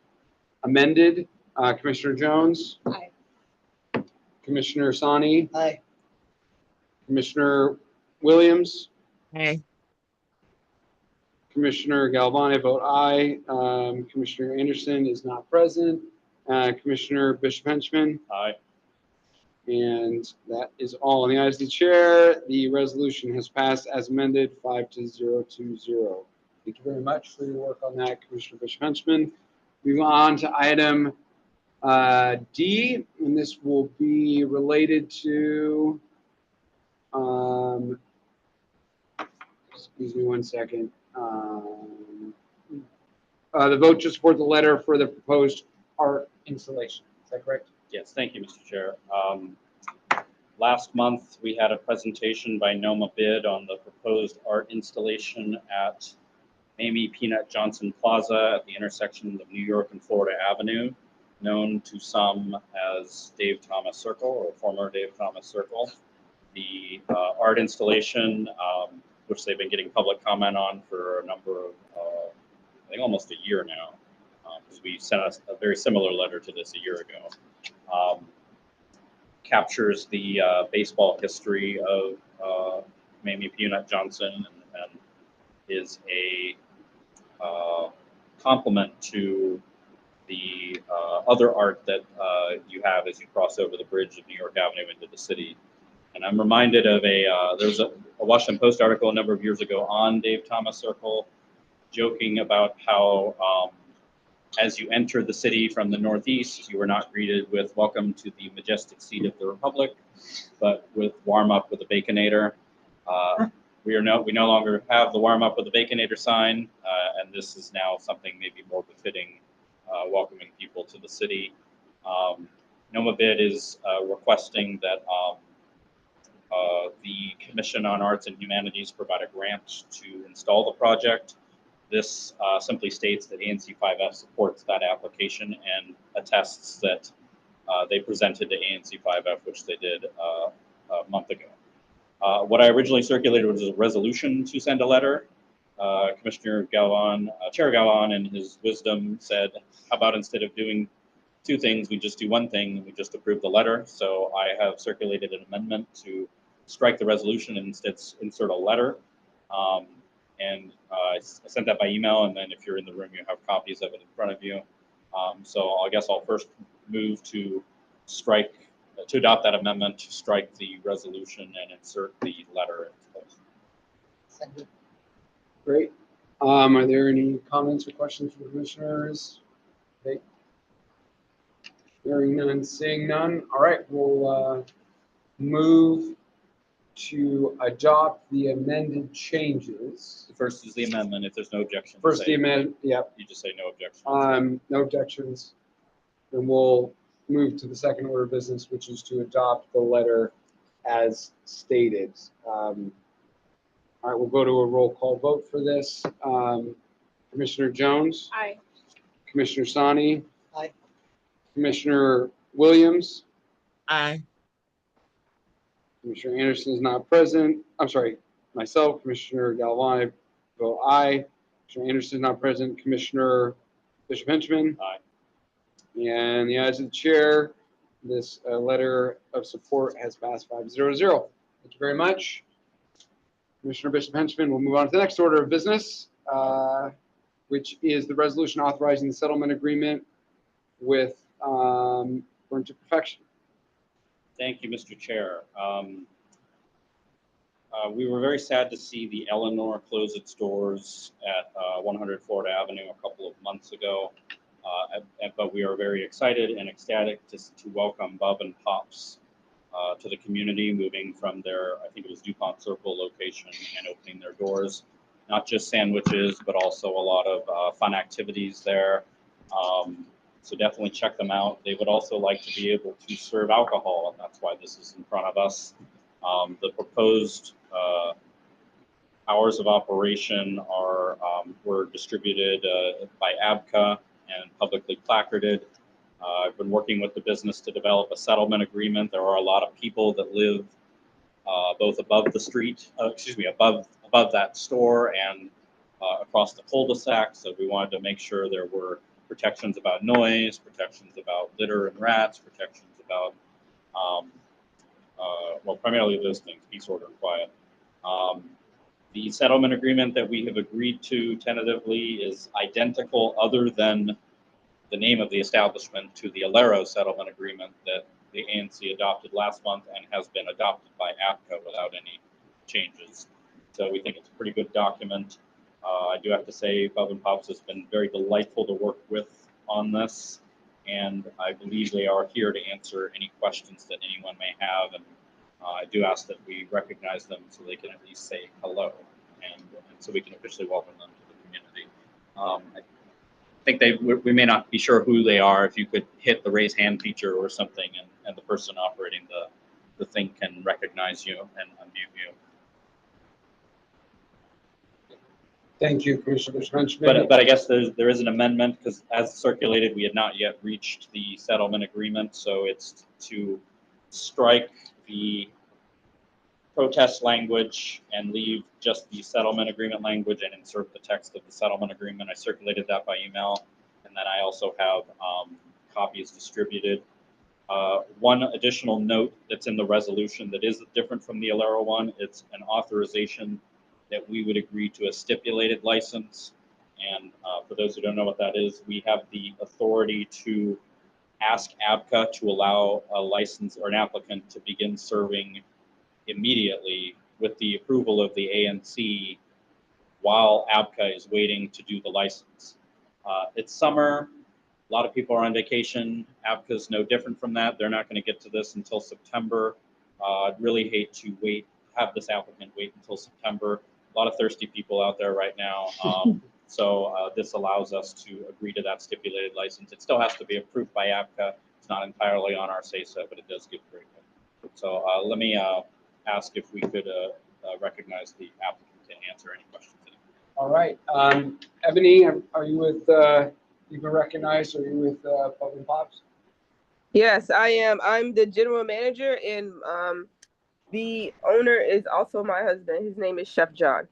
amended. Commissioner Jones? Aye. Commissioner Sani? Aye. Commissioner Williams? Aye. Commissioner Galvin, I vote aye. Commissioner Anderson is not present. Commissioner Bishop-Henchman? Aye. And that is all. In the eyes of the chair, the resolution has passed as amended, 5-0 to 0. Thank you very much for your work on that, Commissioner Bishop-Henchman. Moving on to item D, and this will be related to, excuse me one second. The vote to support the letter for the proposed art installation. Is that correct? Yes, thank you, Mr. Chair. Last month, we had a presentation by Noma Bid on the proposed art installation at Mamie Peanut Johnson Plaza at the intersection of New York and Florida Avenue, known to some as Dave Thomas Circle or former Dave Thomas Circle. The art installation, which they've been getting public comment on for a number of, I think almost a year now, because we sent us a very similar letter to this a year ago. Captures the baseball history of Mamie Peanut Johnson and is a complement to the other art that you have as you cross over the bridge of New York Avenue into the city. And I'm reminded of there was a Washington Post article a number of years ago on Dave Thomas Circle, joking about how as you enter the city from the northeast, you were not greeted with "Welcome to the majestic seat of the Republic," but with "Warm up with a Baconator." We no longer have the "Warm up with a Baconator" sign, and this is now something maybe more befitting, welcoming people to the city. Noma Bid is requesting that the Commission on Arts and Humanities provide a grant to install the project. This simply states that ANC 5F supports that application and attests that they presented to ANC 5F, which they did a month ago. What I originally circulated was a resolution to send a letter. Commissioner Galvan, Chair Galvan, in his wisdom, said, "How about instead of doing two things, we just do one thing and we just approve the letter." So I have circulated an amendment to strike the resolution and instead insert a letter. And I sent that by email, and then if you're in the room, you have copies of it in front of you. So I guess I'll first move to adopt that amendment to strike the resolution and insert the letter into place. Second. Great. Are there any comments or questions from commissioners? Okay. Hearing none, seeing none. All right, we'll move to adopt the amended changes. First is the amendment. If there's no objection, First, the amendment. Yep. you just say no objection. No objections. Then we'll move to the second order of business, which is to adopt the letter as stated. All right, we'll go to a roll call vote for this. Commissioner Jones, Aye. Commissioner Sani, Aye. Commissioner Williams, Aye. Commissioner Anderson is not present. I'm sorry, myself, Commissioner Galvani, vote aye. Commissioner Anderson is not present. Commissioner Bishop Henchman. Aye. And the ayes of the chair, this letter of support has passed 5-0-0. Thank you very much. Commissioner Bishop Henchman, we'll move on to the next order of business, which is the resolution authorizing the settlement agreement with Burn to Perfection. Thank you, Mr. Chair. We were very sad to see the Eleanor close its doors at 100 Florida Avenue a couple of months ago, but we are very excited and ecstatic to welcome Bub and Pops to the community, moving from their, I think it was DuPont Circle location, and opening their doors. Not just sandwiches, but also a lot of fun activities there. So definitely check them out. They would also like to be able to serve alcohol, and that's why this is in front of us. The proposed hours of operation were distributed by ABCA and publicly placarded. I've been working with the business to develop a settlement agreement. There are a lot of people that live both above the street, above that store and across the cul-de-sac. So we wanted to make sure there were protections about noise, protections about litter and rats, protections about, well, primarily those things, peace, order, and quiet. The settlement agreement that we have agreed to tentatively is identical, other than the name of the establishment, to the Alero settlement agreement that the ANC adopted last month and has been adopted by APCA without any changes. So we think it's a pretty good document. I do have to say, Bub and Pops has been very delightful to work with on this, and I believe they are here to answer any questions that anyone may have. And I do ask that we recognize them so they can at least say hello, and so we can officially welcome them to the community. I think we may not be sure who they are. If you could hit the raise hand feature or something, and the person operating the thing can recognize you and unmute you. Thank you, Commissioner Benjamin. But I guess there is an amendment, because as circulated, we had not yet reached the settlement agreement. So it's to strike the protest language and leave just the settlement agreement language and insert the text of the settlement agreement. I circulated that by email, and then I also have copies distributed. One additional note that's in the resolution that is different from the Alero one, it's an authorization that we would agree to a stipulated license. And for those who don't know what that is, we have the authority to ask ABCA to allow a license or an applicant to begin serving immediately with the approval of the ANC while ABCA is waiting to do the license. It's summer. A lot of people are on vacation. ABCA is no different from that. They're not going to get to this until September. I'd really hate to have this applicant wait until September. A lot of thirsty people out there right now. So this allows us to agree to that stipulated license. It still has to be approved by ABCA. It's not entirely on our say-so, but it does get very good. So let me ask if we could recognize the applicant to answer any questions. All right. Ebony, are you with, you've been recognized, are you with Bub and Pops? Yes, I am. I'm the general manager, and The owner is also my husband. His name is Chef John.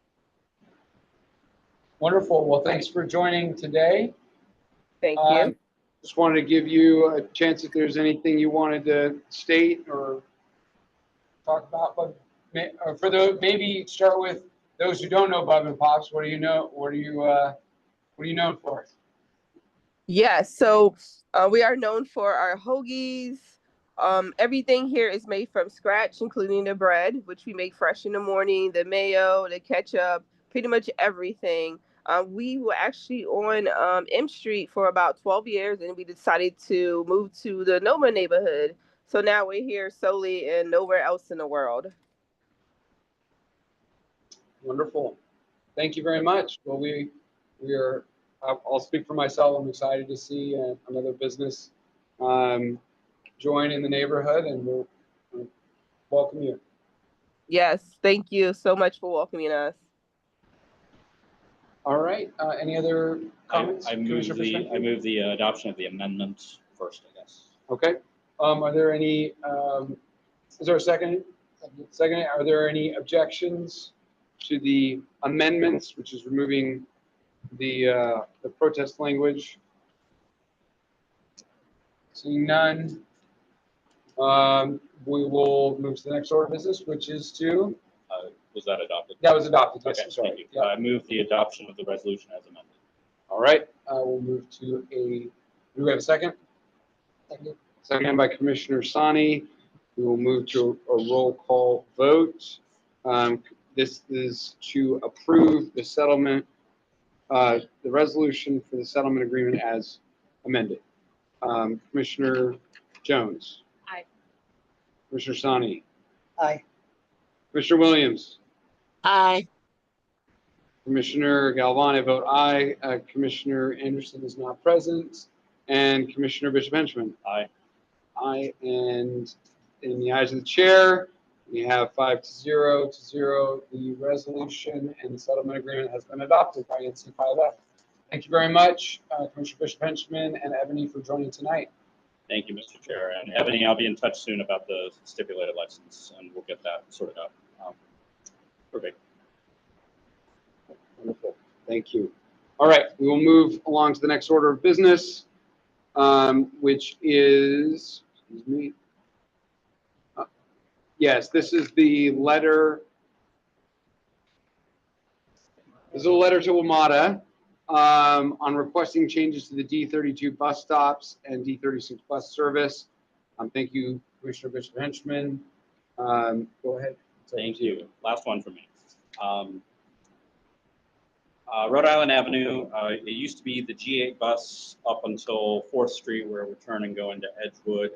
Wonderful. Well, thanks for joining today. Thank you. Just wanted to give you a chance if there's anything you wanted to state or talk about, but for the maybe start with those who don't know Bub and Pops. What do you know? What are you known for? Yes, so we are known for our hoagies. Everything here is made from scratch, including the bread, which we make fresh in the morning, the mayo, the ketchup, pretty much everything. We were actually on M Street for about 12 years, and we decided to move to the Noma neighborhood. So now we're here solely and nowhere else in the world. Wonderful. Thank you very much. Well, we are. I'll speak for myself. I'm excited to see another business join in the neighborhood, and we'll welcome you. Yes, thank you so much for welcoming us. All right. Any other comments? I move the adoption of the amendment first, I guess. Okay. Are there any? Is there a second? Second. Are there any objections to the amendments, which is removing the protest language? Seeing none, we will move to the next order of business, which is to. Was that adopted? That was adopted. Yes, Okay, sorry. thank you. Yeah. I move the adoption of the resolution as amended. All right. We'll move to do we have a second? Second by Commissioner Sani. We will move to a roll call vote. This is to approve the settlement, the resolution for the settlement agreement as amended. Commissioner Jones. Aye. Commissioner Sani. Aye. Commissioner Williams. Aye. Commissioner Galvani, vote aye. Commissioner Anderson is not present. And Commissioner Bishop Henchman. Aye. Aye, and in the eyes of the chair, we have 5-0. The resolution and the settlement agreement has been adopted by ANC 5F. Thank you very much, Commissioner Bishop Henchman and Ebony, for joining tonight. Thank you, Mr. Chair. And Ebony, I'll be in touch soon about the stipulated license, and we'll get that sorted out. Perfect. Wonderful. Thank you. All right, we will move along to the next order of business, which is, excuse me. Yes, this is the letter. This is a letter to WMATA on requesting changes to the D32 bus stops and D36 bus service. Thank you, Commissioner Bishop Henchman. Go ahead. Thank you. Last one for me. Rhode Island Avenue, it used to be the G8 bus up until 4th Street where we turn and go into Edgewood.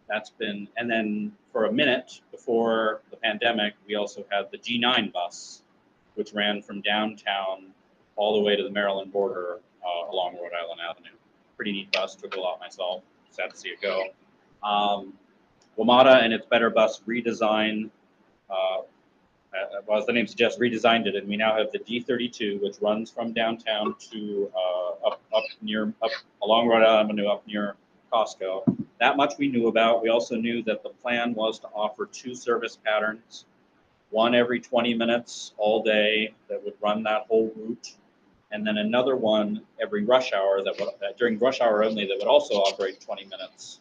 That's been, and then for a minute before the pandemic, we also had the G9 bus, which ran from downtown all the way to the Maryland border along Rhode Island Avenue. Pretty neat bus, took a lot myself, sad to see it go. WMATA and its Better Bus redesign, well, as the name suggests, redesigned it, and we now have the D32, which runs from downtown to up along Rhode Island Avenue, up near Costco. That much we knew about. We also knew that the plan was to offer 2 service patterns, one every 20 minutes all day that would run that whole route, and then another one every rush hour that would, during rush hour only, that would also operate 20 minutes.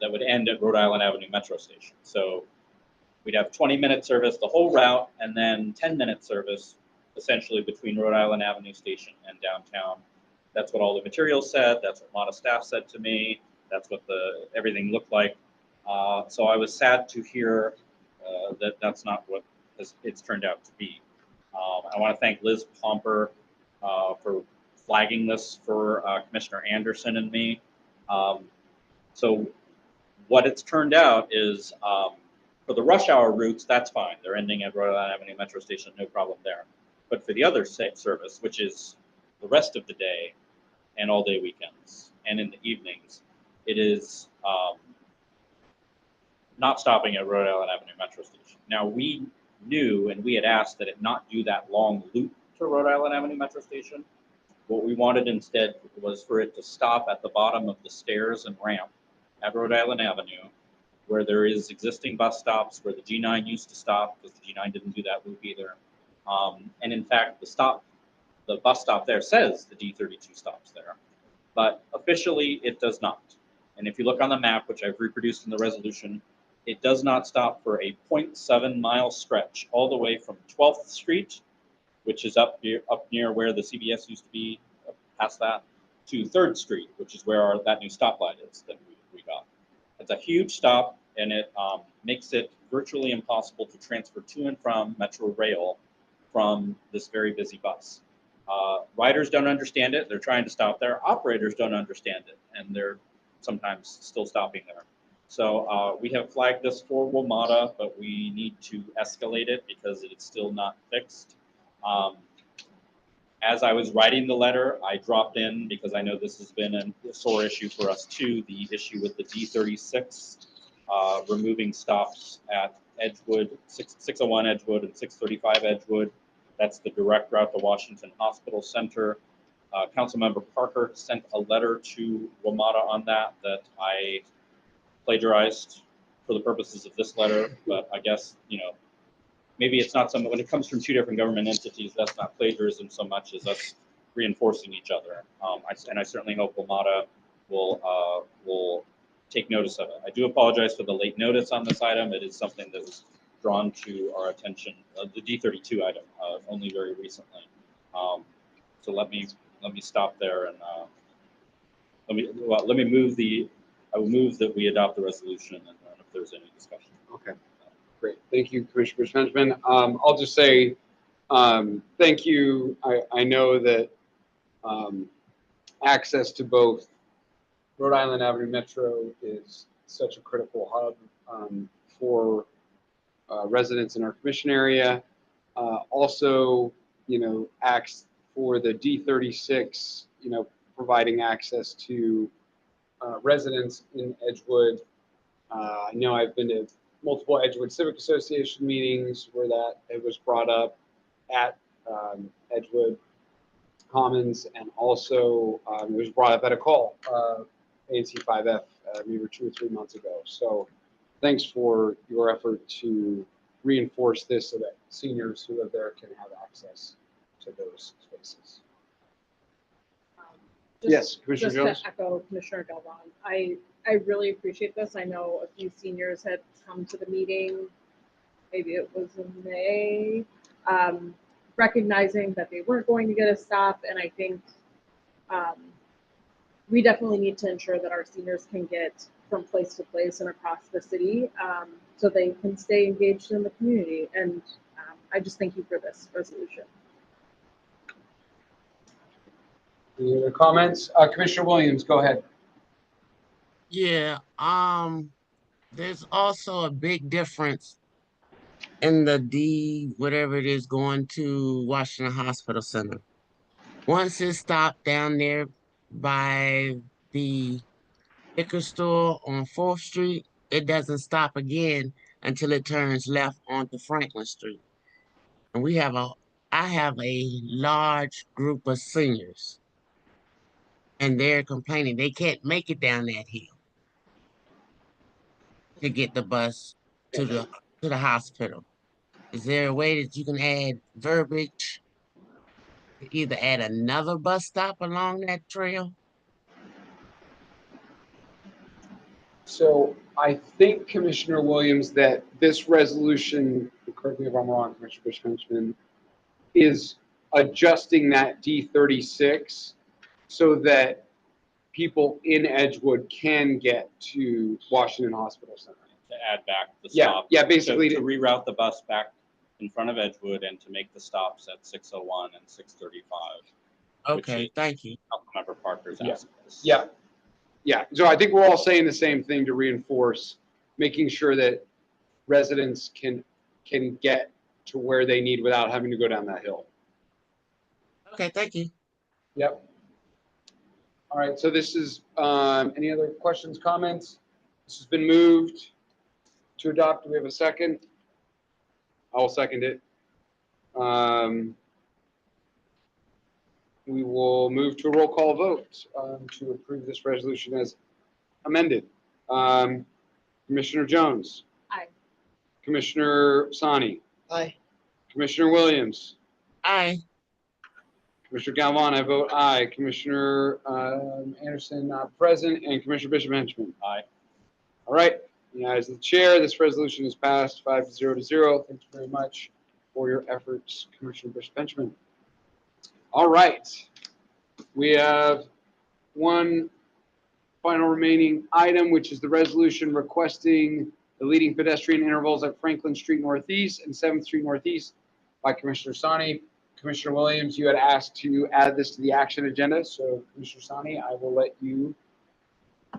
That would end at Rhode Island Avenue Metro Station. So we'd have 20-minute service the whole route, and then 10-minute service essentially between Rhode Island Avenue Station and downtown. That's what all the materials said. That's what a lot of staff said to me. That's what everything looked like. So I was sad to hear that that's not what it's turned out to be. I want to thank Liz Pomper for flagging this for Commissioner Anderson and me. So what it's turned out is for the rush hour routes, that's fine. They're ending at Rhode Island Avenue Metro Station, no problem there. But for the other service, which is the rest of the day and all day weekends and in the evenings, it is not stopping at Rhode Island Avenue Metro Station. Now we knew, and we had asked that it not do that long loop to Rhode Island Avenue Metro Station. What we wanted instead was for it to stop at the bottom of the stairs and ramp at Rhode Island Avenue, where there is existing bus stops, where the G9 used to stop, because the G9 didn't do that loop either. And in fact, the bus stop there says the D32 stops there, but officially it does not. And if you look on the map, which I've reproduced in the resolution, it does not stop for a 0.7 mile stretch all the way from 12th Street, which is up near where the CVS used to be, past that, to 3rd Street, which is where that new stoplight is that we got. It's a huge stop, and it makes it virtually impossible to transfer to and from Metro Rail from this very busy bus. Riders don't understand it. They're trying to stop there. Operators don't understand it, and they're sometimes still stopping there. So we have flagged this for WMATA, but we need to escalate it because it's still not fixed. As I was writing the letter, I dropped in, because I know this has been a sore issue for us too, the issue with the D36 removing stops at Edgewood, 601 Edgewood and 635 Edgewood. That's the direct route to Washington Hospital Center. Councilmember Parker sent a letter to WMATA on that I plagiarized for the purposes of this letter, but I guess, maybe it's not something, when it comes from two different government entities, that's not plagiarism so much as us reinforcing each other. And I certainly hope WMATA will take notice of it. I do apologize for the late notice on this item. It is something that was drawn to our attention, the D32 item, only very recently. So let me stop there and let me move I will move that we adopt the resolution, and if there's any discussion. Okay, great. Thank you, Commissioner Benjamin. I'll just say thank you. I know that access to both Rhode Island Avenue Metro is such a critical hub for residents in our commission area. Also, acts for the D36, providing access to residents in Edgewood. I know I've been to multiple Edgewood Civic Association meetings where it was brought up at Edgewood Commons, and also it was brought up at a call, ANC 5F, maybe 2 or 3 months ago. So thanks for your effort to reinforce this so that seniors who live there can have access to those spaces. Yes, Commissioner Jones? Just to echo Commissioner Galvan, I really appreciate this. I know a few seniors had come to the meeting, maybe it was in May, recognizing that they weren't going to get a stop, and I think we definitely need to ensure that our seniors can get from place to place and across the city, so they can stay engaged in the community. And I just thank you for this resolution. Any other comments? Commissioner Williams, go ahead. Yeah, there's also a big difference in the whatever it is, going to Washington Hospital Center. Once it's stopped down there by the liquor store on 4th Street, it doesn't stop again until it turns left onto Franklin Street. And I have a large group of seniors, and they're complaining they can't make it down that hill to get the bus to the hospital. Is there a way that you can add verbiage to either add another bus stop along that trail? So I think, Commissioner Williams, that this resolution, correct me if I'm wrong, Commissioner Benjamin, is adjusting that D36 so that people in Edgewood can get to Washington Hospital Center. To add back the stop. Yeah, basically to reroute the bus back in front of Edgewood and to make the stops at 601 and 635. Okay, thank you. Councilmember Parker's asking us. Yeah. So I think we're all saying the same thing to reinforce making sure that residents can get to where they need without having to go down that hill. Okay, thank you. Yep. All right, so this is, any other questions, comments? This has been moved to adopt. Do we have a second? I will second it. We will move to a roll call vote to approve this resolution as amended. Commissioner Jones, Aye. Commissioner Sani, Aye. Commissioner Williams, Aye. Commissioner Galvin, I vote aye. Commissioner Anderson not present, and Commissioner Bishop Henchman. Aye. All right. As the chair, this resolution is passed 5-0. Thank you very much for your efforts, Commissioner Bishop Henchman. All right. We have one final remaining item, which is the resolution requesting the leading pedestrian intervals at Franklin Street Northeast and 7th Street Northeast by Commissioner Sani. Commissioner Williams, you had asked to add this to the action agenda. So, Commissioner Sani, I will let you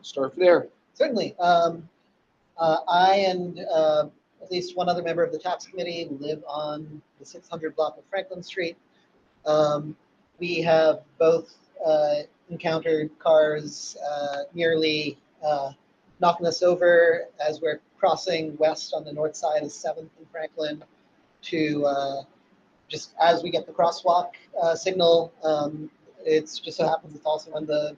start there. Certainly. I and at least one other member of the TAPS committee live on the 600 block of Franklin Street. We have both encountered cars nearly knocking us over as we're crossing west on the north side of 7th and Franklin to just as we get the crosswalk signal. It's just so happens it's also when the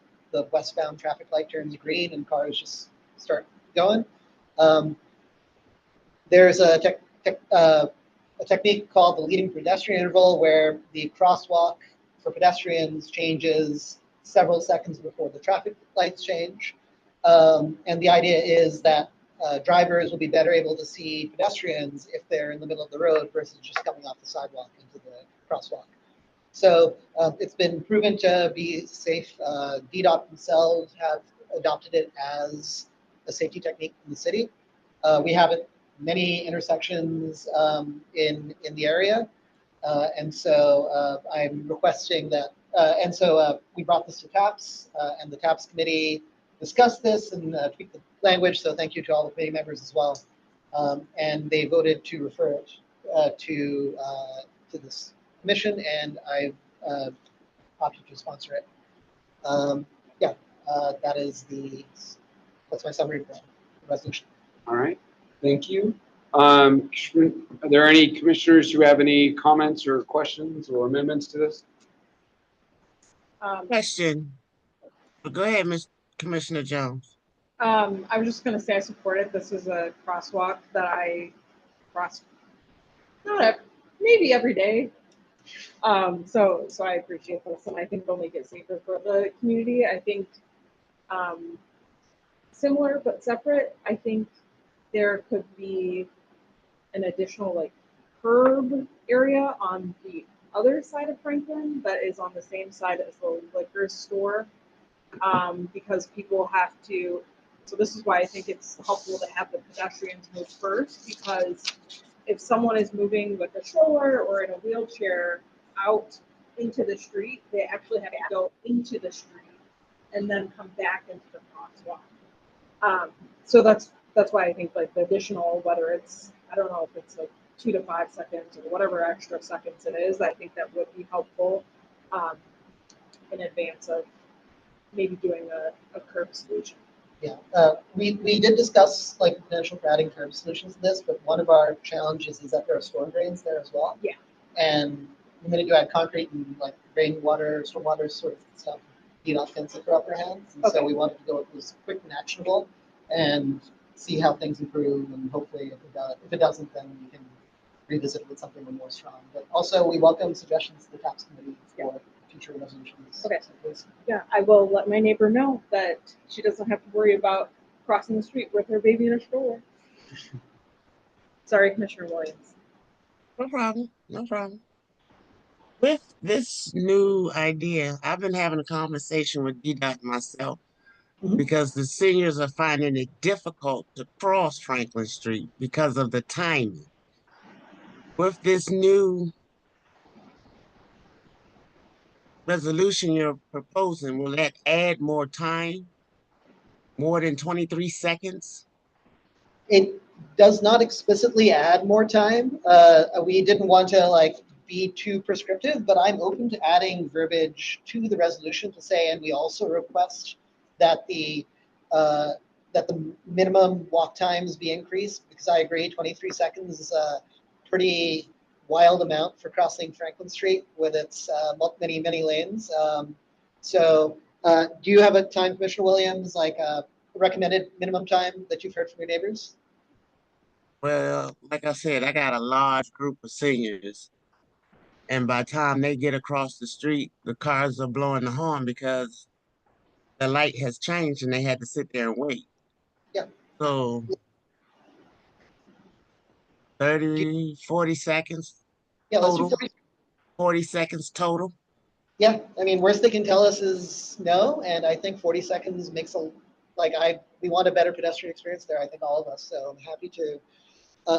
westbound traffic light turns green and cars just start going. There's a technique called the leading pedestrian interval where the crosswalk for pedestrians changes several seconds before the traffic lights change. And the idea is that drivers will be better able to see pedestrians if they're in the middle of the road versus just coming off the sidewalk into the crosswalk. So it's been proven to be safe. DDOT themselves have adopted it as a safety technique in the city. We have it many intersections in the area. And so I'm requesting that, and so we brought this to TAPS and the TAPS committee discussed this and tweaked the language. So thank you to all the committee members as well. And they voted to refer it to this commission, and I've opted to sponsor it. That's my summary of the resolution. All right. Thank you. Are there any commissioners who have any comments or questions or amendments to this? Question. Go ahead, Ms. Commissioner Jones. I was just going to say I support it. This is a crosswalk that I cross maybe every day. So I appreciate this, and I think it'll make it safer for the community. I think similar but separate. I think there could be an additional curb area on the other side of Franklin that is on the same side as the liquor store, because people have to. So this is why I think it's helpful to have the pedestrians move first, because if someone is moving with a stroller or in a wheelchair out into the street, they actually have to go into the street and then come back into the crosswalk. So that's why I think the additional, whether it's, I don't know if it's 2 to 5 seconds or whatever extra seconds it is, I think that would be helpful in advance of maybe doing a curb solution. Yeah, we did discuss potential for adding curb solutions to this, but one of our challenges is that there are storm drains there as well. Yeah. And the minute you add concrete and rainwater, stormwater sort of stuff, DDOT tends to throw up their hands. And so we wanted to go with this quick and actionable and see how things improve. And hopefully if it doesn't, then we can revisit it with something more strong. But also we welcome suggestions to the TAPS committee for future resolutions. Okay. So please. Yeah, I will let my neighbor know that she doesn't have to worry about crossing the street with her baby in a stroller. Sorry, Commissioner Williams. No problem. No problem. With this new idea, I've been having a conversation with DDOT myself because the seniors are finding it difficult to cross Franklin Street because of the timing. With this new resolution you're proposing, will that add more time? More than 23 seconds? It does not explicitly add more time. We didn't want to be too prescriptive, but I'm open to adding verbiage to the resolution to say, and we also request that the minimum walk times be increased, because I agree 23 seconds is a pretty wild amount for crossing Franklin Street with its many lanes. So do you have a time, Commissioner Williams, recommended minimum time that you've heard from your neighbors? Well, like I said, I got a large group of seniors, and by the time they get across the street, the cars are blowing the horn because the light has changed and they had to sit there and wait. Yeah. So 30, 40 seconds Yeah, let's do total. 40. 40 seconds total. Yeah, I mean, worst they can tell us is no, and I think 40 seconds makes we want a better pedestrian experience there, I think all of us, so I'm happy to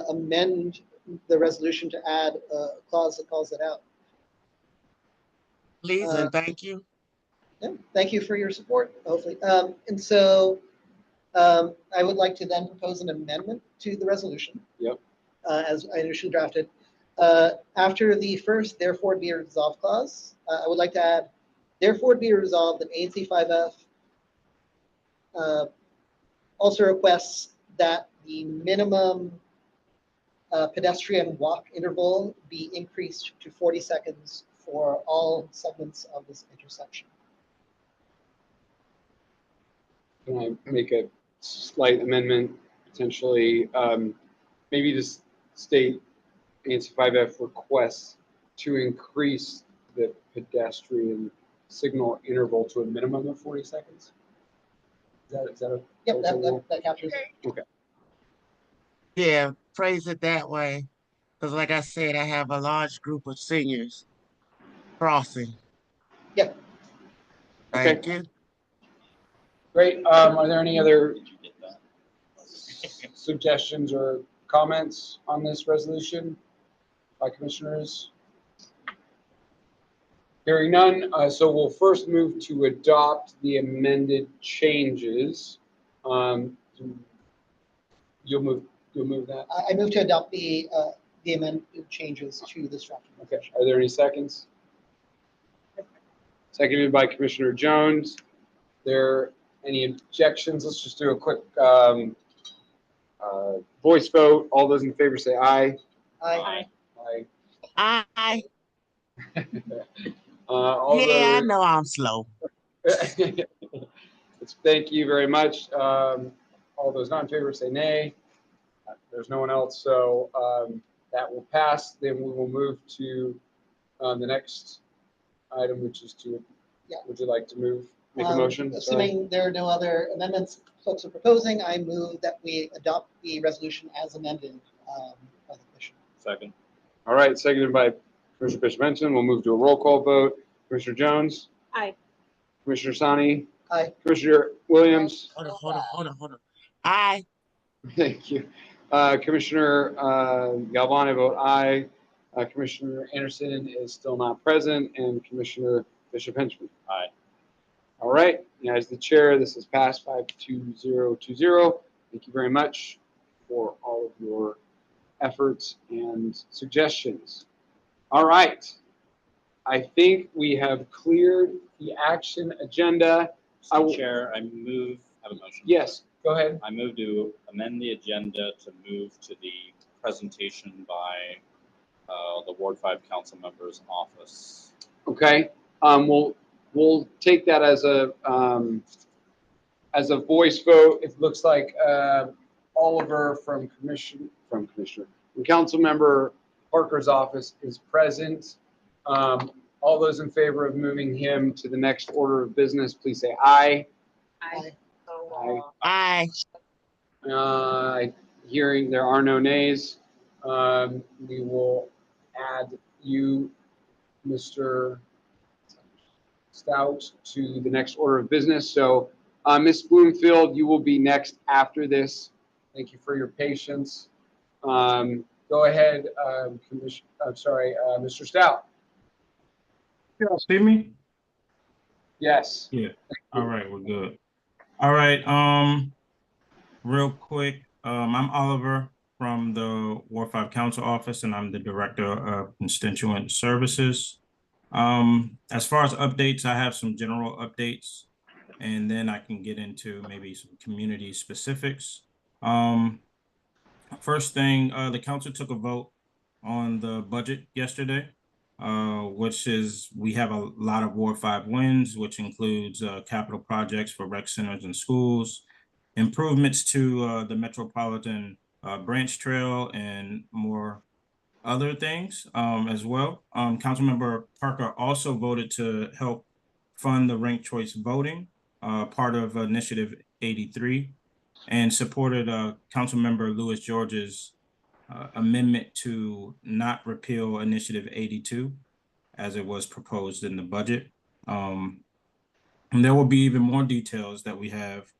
amend the resolution to add a clause that calls it out. Please and thank you. Yeah, thank you for your support, hopefully. And so I would like to then propose an amendment to the resolution. Yep. As I initially drafted. After the first therefore be resolved clause, I would like to add, therefore be resolved that ANC 5F also requests that the minimum pedestrian walk interval be increased to 40 seconds for all segments of this intersection. Can I make a slight amendment, potentially, maybe just state ANC 5F requests to increase the pedestrian signal interval to a minimum of 40 seconds? Is that a? Yep, that captures it. Okay. Yeah, phrase it that way. Because like I said, I have a large group of seniors crossing. Yeah. Thank you. Great. Are there any other suggestions or comments on this resolution by commissioners? Hearing none, so we'll first move to adopt the amended changes. You'll move that? I move to adopt the amended changes to this draft. Okay. Are there any seconds? Seconded by Commissioner Jones. There any objections? Let's just do a quick voice vote. All those in favor say aye. Aye. Aye. Aye. All Yeah, I those. know I'm slow. Thank you very much. All those not in favor say nay. There's no one else, so that will pass. Then we will move to the next item, which is to. Yeah. Would you like to make a motion? Assuming there are no other amendments folks are proposing, I move that we adopt the resolution as amended by the commission. Second. All right, seconded by Commissioner Bishop Benson. We'll move to a roll call vote. Commissioner Jones. Aye. Commissioner Sani. Aye. Commissioner Williams. Hold on. Aye. Thank you. Commissioner Galvani vote aye. Commissioner Anderson is still not present, and Commissioner Bishop Henchman. Aye. All right. As the chair, this is passed 5-2020. Thank you very much for all of your efforts and suggestions. All right. I think we have cleared the action agenda. Mr. Chair, I have a motion. Yes, go ahead. I move to amend the agenda to move to the presentation by the Ward 5 council member's office. Okay. We'll take that as a voice vote. It looks like Oliver from council member Parker's office is present. All those in favor of moving him to the next order of business, please say aye. Aye. Aye. Hearing there are no nays, we will add you, Mr. Stout, to the next order of business. So, Ms. Bloomfield, you will be next after this. Thank you for your patience. Go ahead, Mr. Stout. Y'all see me? Yes. Yeah. All right, we're good. All right. Real quick, I'm Oliver from the Ward 5 Council Office, and I'm the Director of Constituent Services. As far as updates, I have some general updates, and then I can get into maybe some community specifics. First thing, the council took a vote on the budget yesterday, which is we have a lot of Ward 5 wins, which includes capital projects for rec centers and schools, improvements to the Metropolitan Branch Trail and more other things as well. Councilmember Parker also voted to help fund the ranked choice voting, part of Initiative 83, and supported Councilmember Louis George's amendment to not repeal Initiative 82 as it was proposed in the budget. And there will be even more details that we have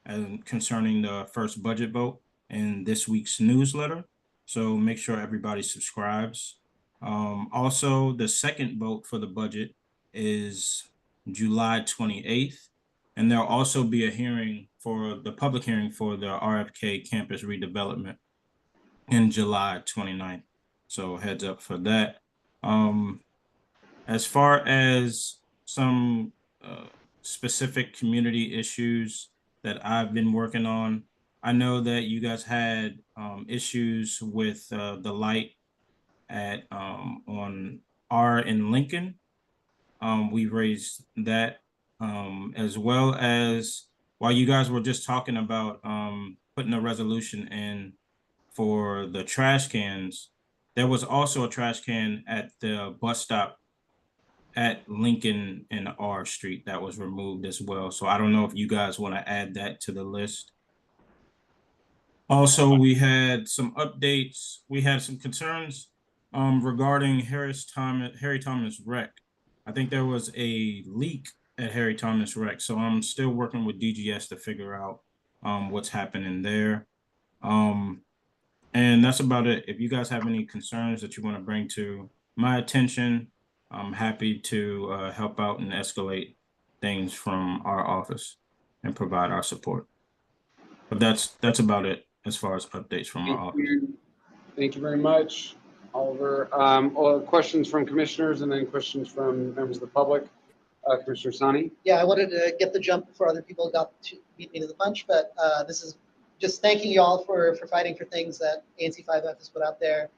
and concerning the first budget vote in this week's newsletter. So make sure everybody subscribes. Also, the second vote for the budget is July 28th. And there'll also be a hearing for the public hearing for the RFK campus redevelopment in July 29th. So heads up for that. As far as some specific community issues that I've been working on, I know that you guys had issues with the light at on R in Lincoln. We raised that as well as while you guys were just talking about putting a resolution in for the trash cans, there was also a trash can at the bus stop at Lincoln and R Street that was removed as well. So I don't know if you guys want to add that to the list. Also, we had some updates. We had some concerns regarding Harry Thomas Rec. I think there was a leak at Harry Thomas Rec. So I'm still working with DGS to figure out what's happening there. And that's about it. If you guys have any concerns that you want to bring to my attention, I'm happy to help out and escalate things from our office and provide our support. But that's about it as far as updates from our office. Thank you very much, Oliver. Questions from commissioners and then questions from members of the public. Commissioner Sani? Yeah, I wanted to get the jump before other people got to beat me to the punch, but this is just thanking you all for fighting for things that ANC 5F has put out there.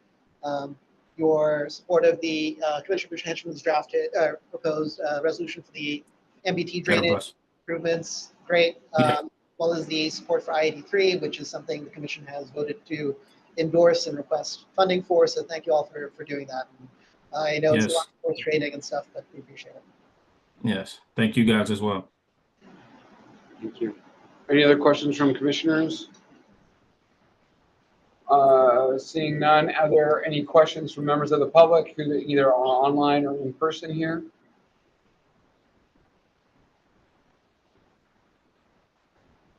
Your support of the Commissioner Bush Henchman's drafted proposed resolution for the MBT drainage improvements, great. As well as the support for I-83, which is something the commission has voted to endorse and request funding for. So thank you all for doing that. And I know it's a lot of horse trading and stuff, but we appreciate it. Yes, thank you guys as well. Thank you. Any other questions from commissioners? Seeing none, are there any questions from members of the public who either are online or in person here?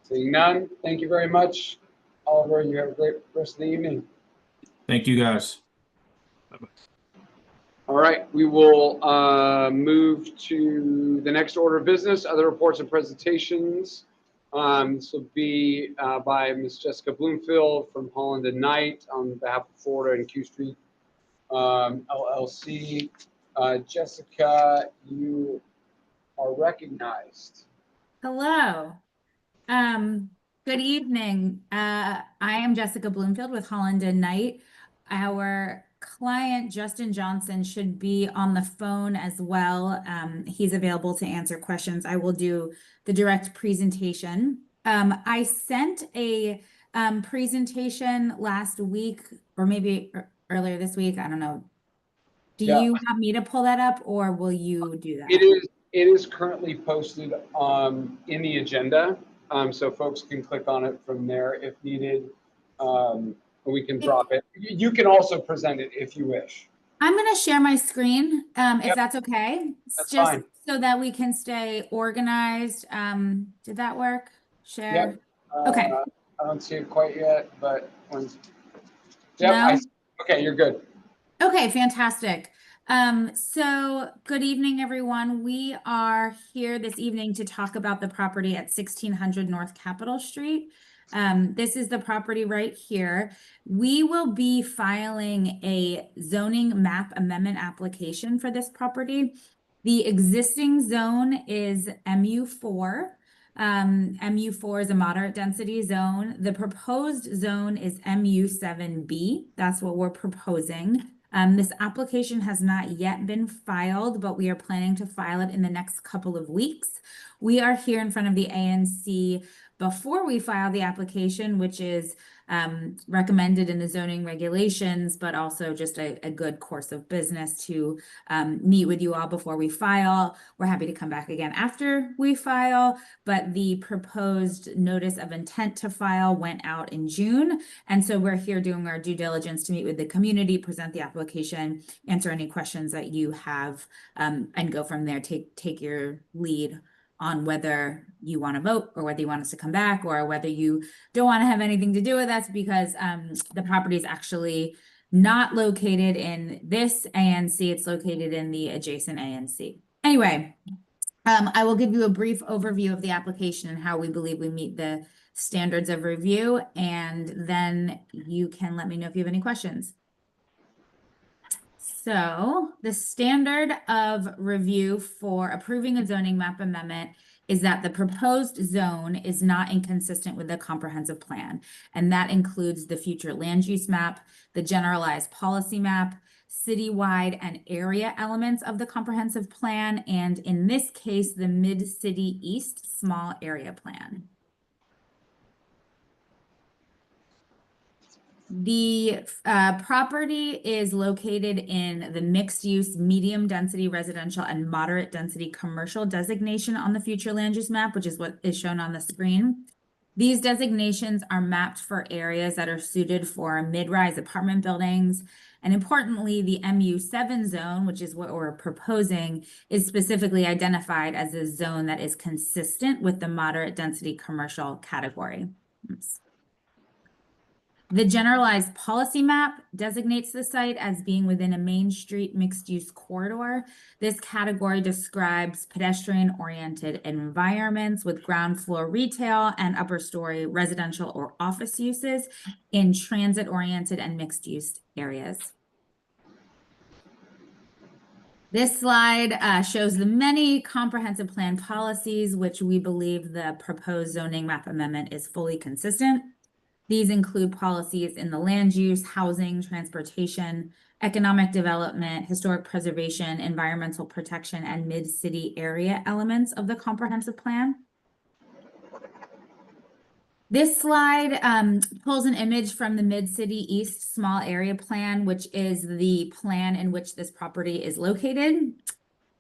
Seeing none, thank you very much. Oliver, you have a great rest of the evening. Thank you guys. Bye-bye. All right, we will move to the next order of business, other reports and presentations. This will be by Ms. Jessica Bloomfield from Holland and Knight on behalf of Florida and Q Street LLC. Jessica, you are recognized. Hello. Good evening. I am Jessica Bloomfield with Holland and Knight. Our client, Justin Johnson, should be on the phone as well. He's available to answer questions. I will do the direct presentation. I sent a presentation last week or maybe earlier this week. I don't know. Do you want me to pull that up or will you do that? It is currently posted in the agenda. So folks can click on it from there if needed. We can drop it. You can also present it if you wish. I'm going to share my screen if that's okay. That's just fine. So that we can stay organized. Did that work? Share. Yep. Okay. I don't see it quite yet, but once. Yep. No? Okay, you're good. Okay, fantastic. So good evening, everyone. We are here this evening to talk about the property at 1600 North Capitol Street. This is the property right here. We will be filing a zoning map amendment application for this property. The existing zone is MU4. MU4 is a moderate density zone. The proposed zone is MU7B. That's what we're proposing. This application has not yet been filed, but we are planning to file it in the next couple of weeks. We are here in front of the ANC before we file the application, which is recommended in the zoning regulations, but also just a good course of business to meet with you all before we file. We're happy to come back again after we file, but the proposed notice of intent to file went out in June. And so we're here doing our due diligence to meet with the community, present the application, answer any questions that you have, and go from there. Take your lead on whether you want to vote or whether you want us to come back or whether you don't want to have anything to do with us, because the property is actually not located in this ANC, it's located in the adjacent ANC. Anyway, I will give you a brief overview of the application and how we believe we meet the standards of review, and then you can let me know if you have any questions. So the standard of review for approving a zoning map amendment is that the proposed zone is not inconsistent with the comprehensive plan. And that includes the future land use map, the generalized policy map, citywide and area elements of the comprehensive plan, and in this case, the Mid-City East Small Area Plan. The property is located in the mixed-use, medium-density residential and moderate-density commercial designation on the future land use map, which is what is shown on the screen. These designations are mapped for areas that are suited for mid-rise apartment buildings. And importantly, the MU7 zone, which is what we're proposing, is specifically identified as a zone that is consistent with the moderate-density commercial category. Oops. The generalized policy map designates the site as being within a Main Street mixed-use corridor. This category describes pedestrian-oriented environments with ground floor retail and upper story residential or office uses in transit-oriented and mixed-use areas. This slide shows the many comprehensive plan policies, which we believe the proposed zoning map amendment is fully consistent. These include policies in the land use, housing, transportation, economic development, historic preservation, environmental protection, and mid-city area elements of the comprehensive plan. This slide pulls an image from the Mid-City East Small Area Plan, which is the plan in which this property is located.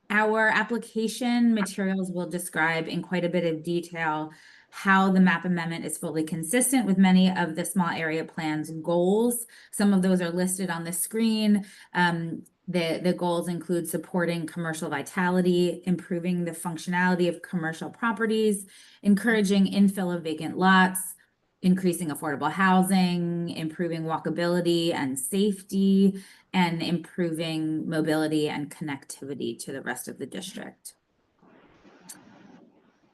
Our application materials will describe in quite a bit of detail how the map amendment is fully consistent with many of the small area plan's goals. Some of those are listed on the screen. The goals include supporting commercial vitality, improving the functionality of commercial properties, encouraging infill of vacant lots, increasing affordable housing, improving walkability and safety, and improving mobility and connectivity to the rest of the district.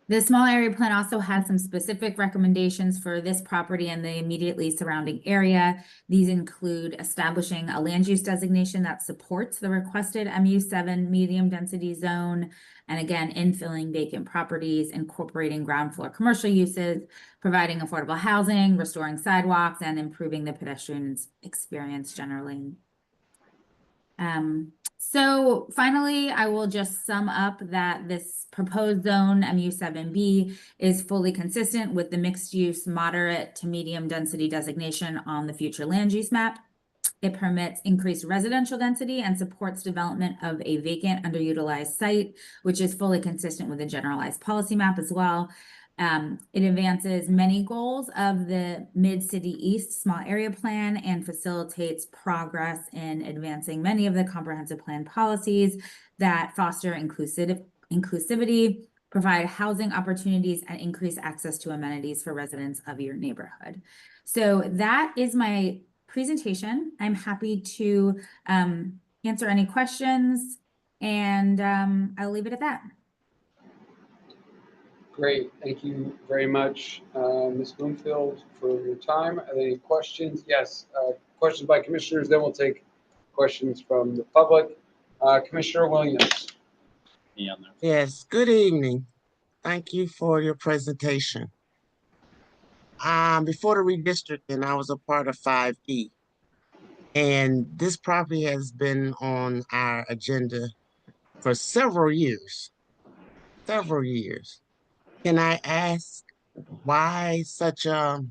The small area plan also has some specific recommendations for this property and the immediately surrounding area. These include establishing a land use designation that supports the requested MU7 medium density zone, and again, infilling vacant properties, incorporating ground floor commercial uses, providing affordable housing, restoring sidewalks, and improving the pedestrian experience generally. So finally, I will just sum up that this proposed zone, MU7B, is fully consistent with the mixed-use moderate to medium density designation on the future land use map. It permits increased residential density and supports development of a vacant underutilized site, which is fully consistent with the generalized policy map as well. It advances many goals of the Mid-City East Small Area Plan and facilitates progress in advancing many of the comprehensive plan policies that foster inclusivity, provide housing opportunities, and increase access to amenities for residents of your neighborhood. So that is my presentation. I'm happy to answer any questions, and I'll leave it at that. Great, thank you very much, Ms. Bloomfield, for your time. Are there any questions? Yes, questions by commissioners, then we'll take questions from the public. Commissioner Williams. Yes, good evening. Thank you for your presentation. Before the redistricting, I was a part of 5E. And this property has been on our agenda for several years. Can I ask why such a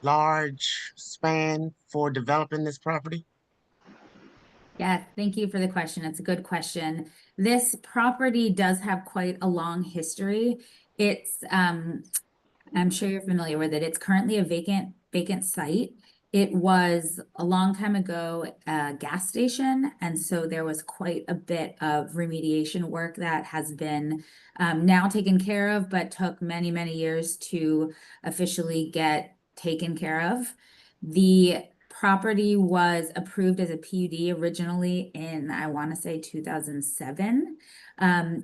large span for developing this property? Yeah, thank you for the question. It's a good question. This property does have quite a long history. It's, I'm sure you're familiar with it. It's currently a vacant site. It was a long time ago a gas station, and so there was quite a bit of remediation work that has been now taken care of, but took many, many years to officially get taken care of. The property was approved as a PUD originally in, I want to say 2007.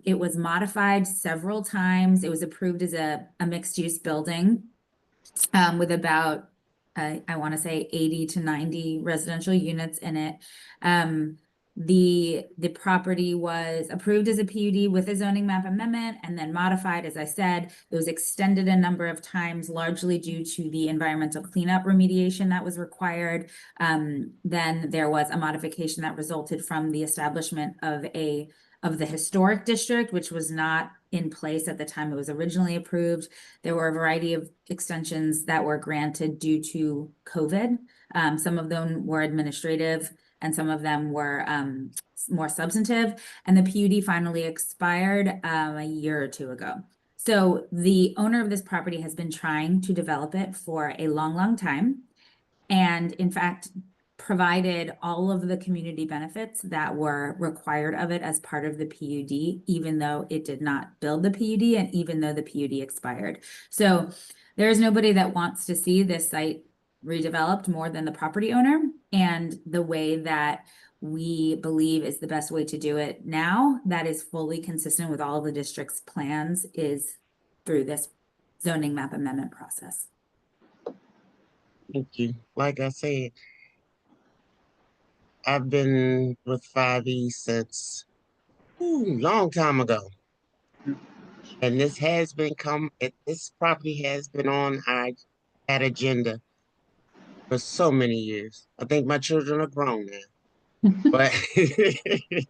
It was modified several times. It was approved as a mixed use building with about, I want to say 80 to 90 residential units in it. The property was approved as a PUD with a zoning map amendment and then modified, as I said. It was extended a number of times, largely due to the environmental cleanup remediation that was required. Then there was a modification that resulted from the establishment of the historic district, which was not in place at the time it was originally approved. There were a variety of extensions that were granted due to COVID. Some of them were administrative and some of them were more substantive. And the PUD finally expired a year or two ago. So the owner of this property has been trying to develop it for a long, long time. And in fact, provided all of the community benefits that were required of it as part of the PUD, even though it did not build the PUD and even though the PUD expired. So there is nobody that wants to see this site redeveloped more than the property owner. And the way that we believe is the best way to do it now, that is fully consistent with all the district's plans, is through this zoning map amendment process. Thank you. Like I said, I've been with 5E since long time ago. And this this property has been on that agenda for so many years. I think my children are grown now. But is it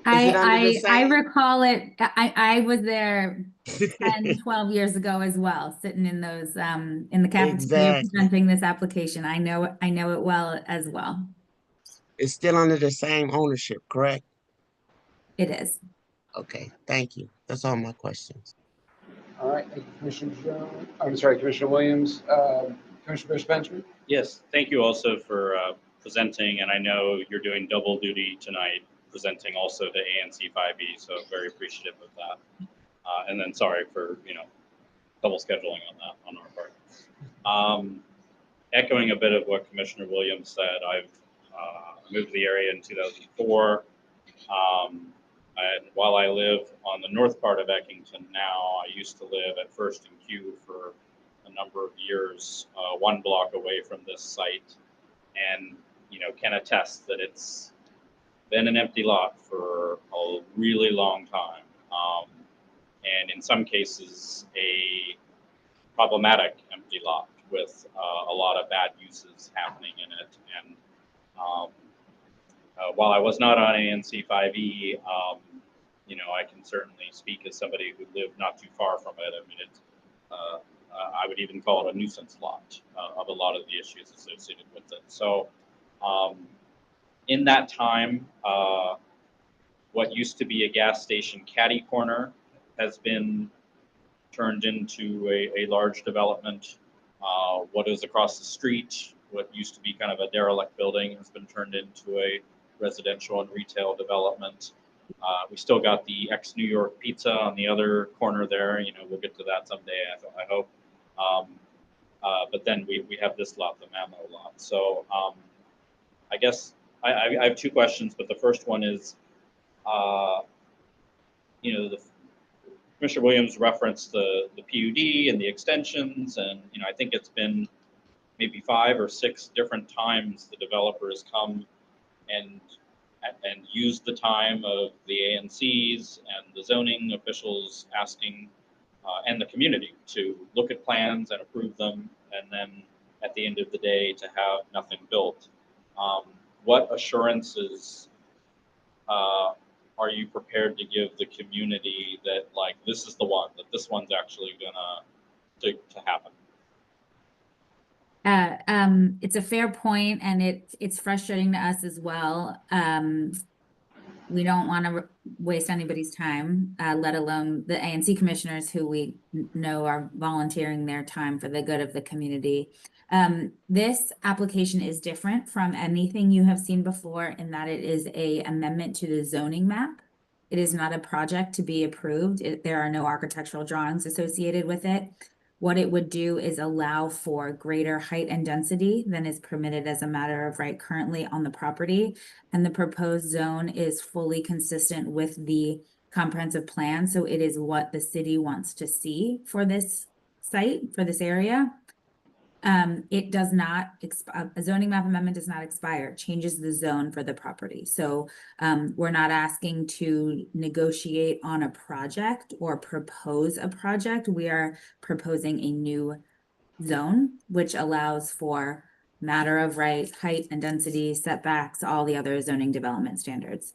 under the I same? recall it. I was there 10, 12 years ago as well, sitting in those in the cafeteria Exactly. presenting this application. I know it well as well. It's still under the same ownership, correct? It is. Okay, thank you. That's all my questions. All right, thank you, Commissioner Jones. I'm sorry, Commissioner Williams. Commissioner Bush Benjamin? Yes, thank you also for presenting, and I know you're doing double duty tonight, presenting also to ANC 5E, so very appreciative of that. And then sorry for, double scheduling on that on our part. Echoing a bit of what Commissioner Williams said, I've moved to the area in 2004. And while I live on the north part of Eckington now, I used to live at First and Q for a number of years, one block away from this site, and can attest that it's been an empty lot for a really long time, and in some cases a problematic empty lot with a lot of bad uses happening in it. And while I was not on ANC 5E, I can certainly speak as somebody who lived not too far from it. I mean, I would even call it a nuisance lot of a lot of the issues associated with it. So in that time, what used to be a gas station caddy corner has been turned into a large development. What is across the street, what used to be kind of a derelict building, has been turned into a residential and retail development. We still got the ex-New York Pizza on the other corner there. We'll get to that someday, I hope. But then we have this lot, the Mammo lot. So I guess I have two questions, but the first one is, Commissioner Williams referenced the PUD and the extensions, and I think it's been maybe 5 or 6 different times the developer has come and used the time of the ANCs and the zoning officials asking and the community to look at plans and approve them, and then at the end of the day to have nothing built. What assurances are you prepared to give the community that, like, this is the one, that this one's actually gonna to happen? It's a fair point, and it's frustrating to us as well. We don't want to waste anybody's time, let alone the ANC commissioners who we know are volunteering their time for the good of the community. This application is different from anything you have seen before in that it is a amendment to the zoning map. It is not a project to be approved. There are no architectural drawings associated with it. What it would do is allow for greater height and density than is permitted as a matter of right currently on the property. And the proposed zone is fully consistent with the comprehensive plan. So it is what the city wants to see for this site, for this area. It does not, a zoning map amendment does not expire, it changes the zone for the property. So we're not asking to negotiate on a project or propose a project. We are proposing a new zone, which allows for matter of right, height and density, setbacks, all the other zoning development standards.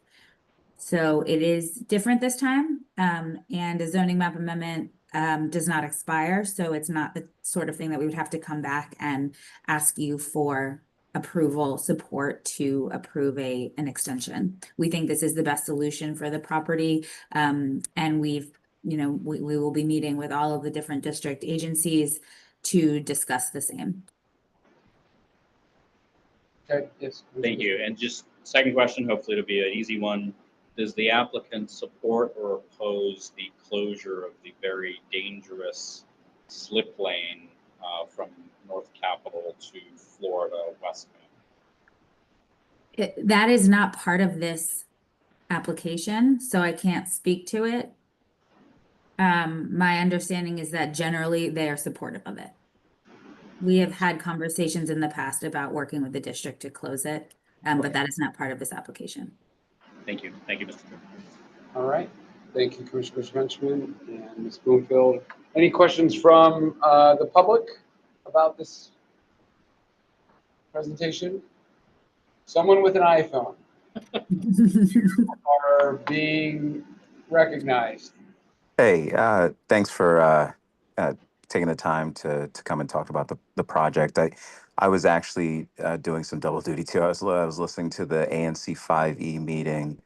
So it is different this time, and a zoning map amendment does not expire, so it's not the sort of thing that we would have to come back and ask you for approval, support to approve an extension. We think this is the best solution for the property, and we will be meeting with all of the different district agencies to discuss the same. Okay, yes. Thank you. And just second question, hopefully it'll be an easy one. Does the applicant support or oppose the closure of the very dangerous slip lane from North Capitol to Florida West Main? That is not part of this application, so I can't speak to it. My understanding is that generally they are supportive of it. We have had conversations in the past about working with the district to close it, but that is not part of this application. Thank you. Thank you, Mr. Chairman. All right. Thank you, Commissioner Benjamin and Ms. Bloomfield. Any questions from the public about this presentation? Someone with an iPhone are being recognized. Hey, thanks for taking the time to come and talk about the project. I was actually doing some double duty too. I was listening to the ANC 5E meeting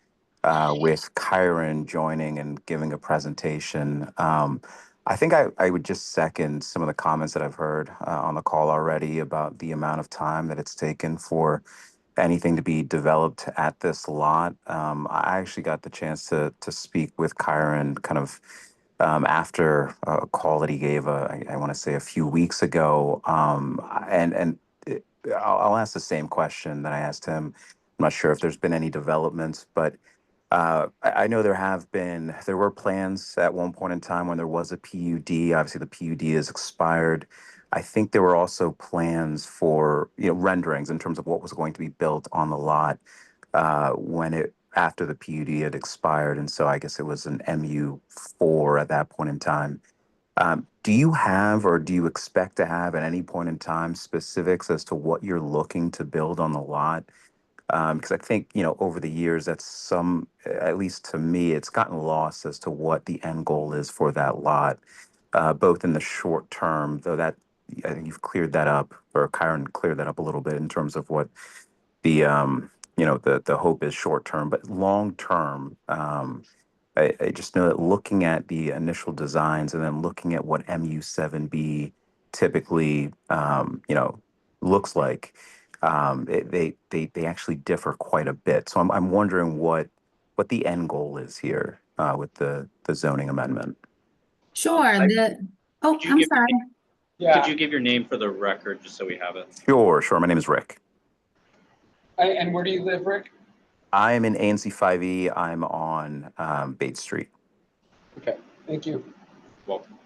with Kyron joining and giving a presentation. I think I would just second some of the comments that I've heard on the call already about the amount of time that it's taken for anything to be developed at this lot. I actually got the chance to speak with Kyron kind of after a call that he gave, I want to say a few weeks ago. I'll ask the same question that I asked him. I'm not sure if there's been any developments, but I know there were plans at one point in time when there was a PUD. Obviously, the PUD is expired. I think there were also plans for renderings in terms of what was going to be built on the lot after the PUD had expired, and so I guess it was an MU4 at that point in time. Do you have or do you expect to have at any point in time specifics as to what you're looking to build on the lot? Because I think, over the years, at least to me, it's gotten lost as to what the end goal is for that lot, both in the short term, though that I think you've cleared that up, or Kyron cleared that up a little bit in terms of what the hope is short term, but long term, I just know that looking at the initial designs and then looking at what MU7B typically, looks like, they actually differ quite a bit. So I'm wondering what the end goal is here with the zoning amendment. Sure. I'm sorry. Yeah. Could you give your name for the record, just so we have it? Sure. My name is Rick. And where do you live, Rick? I am in ANC 5E. I'm on Bates Street. Okay, thank you. Welcome.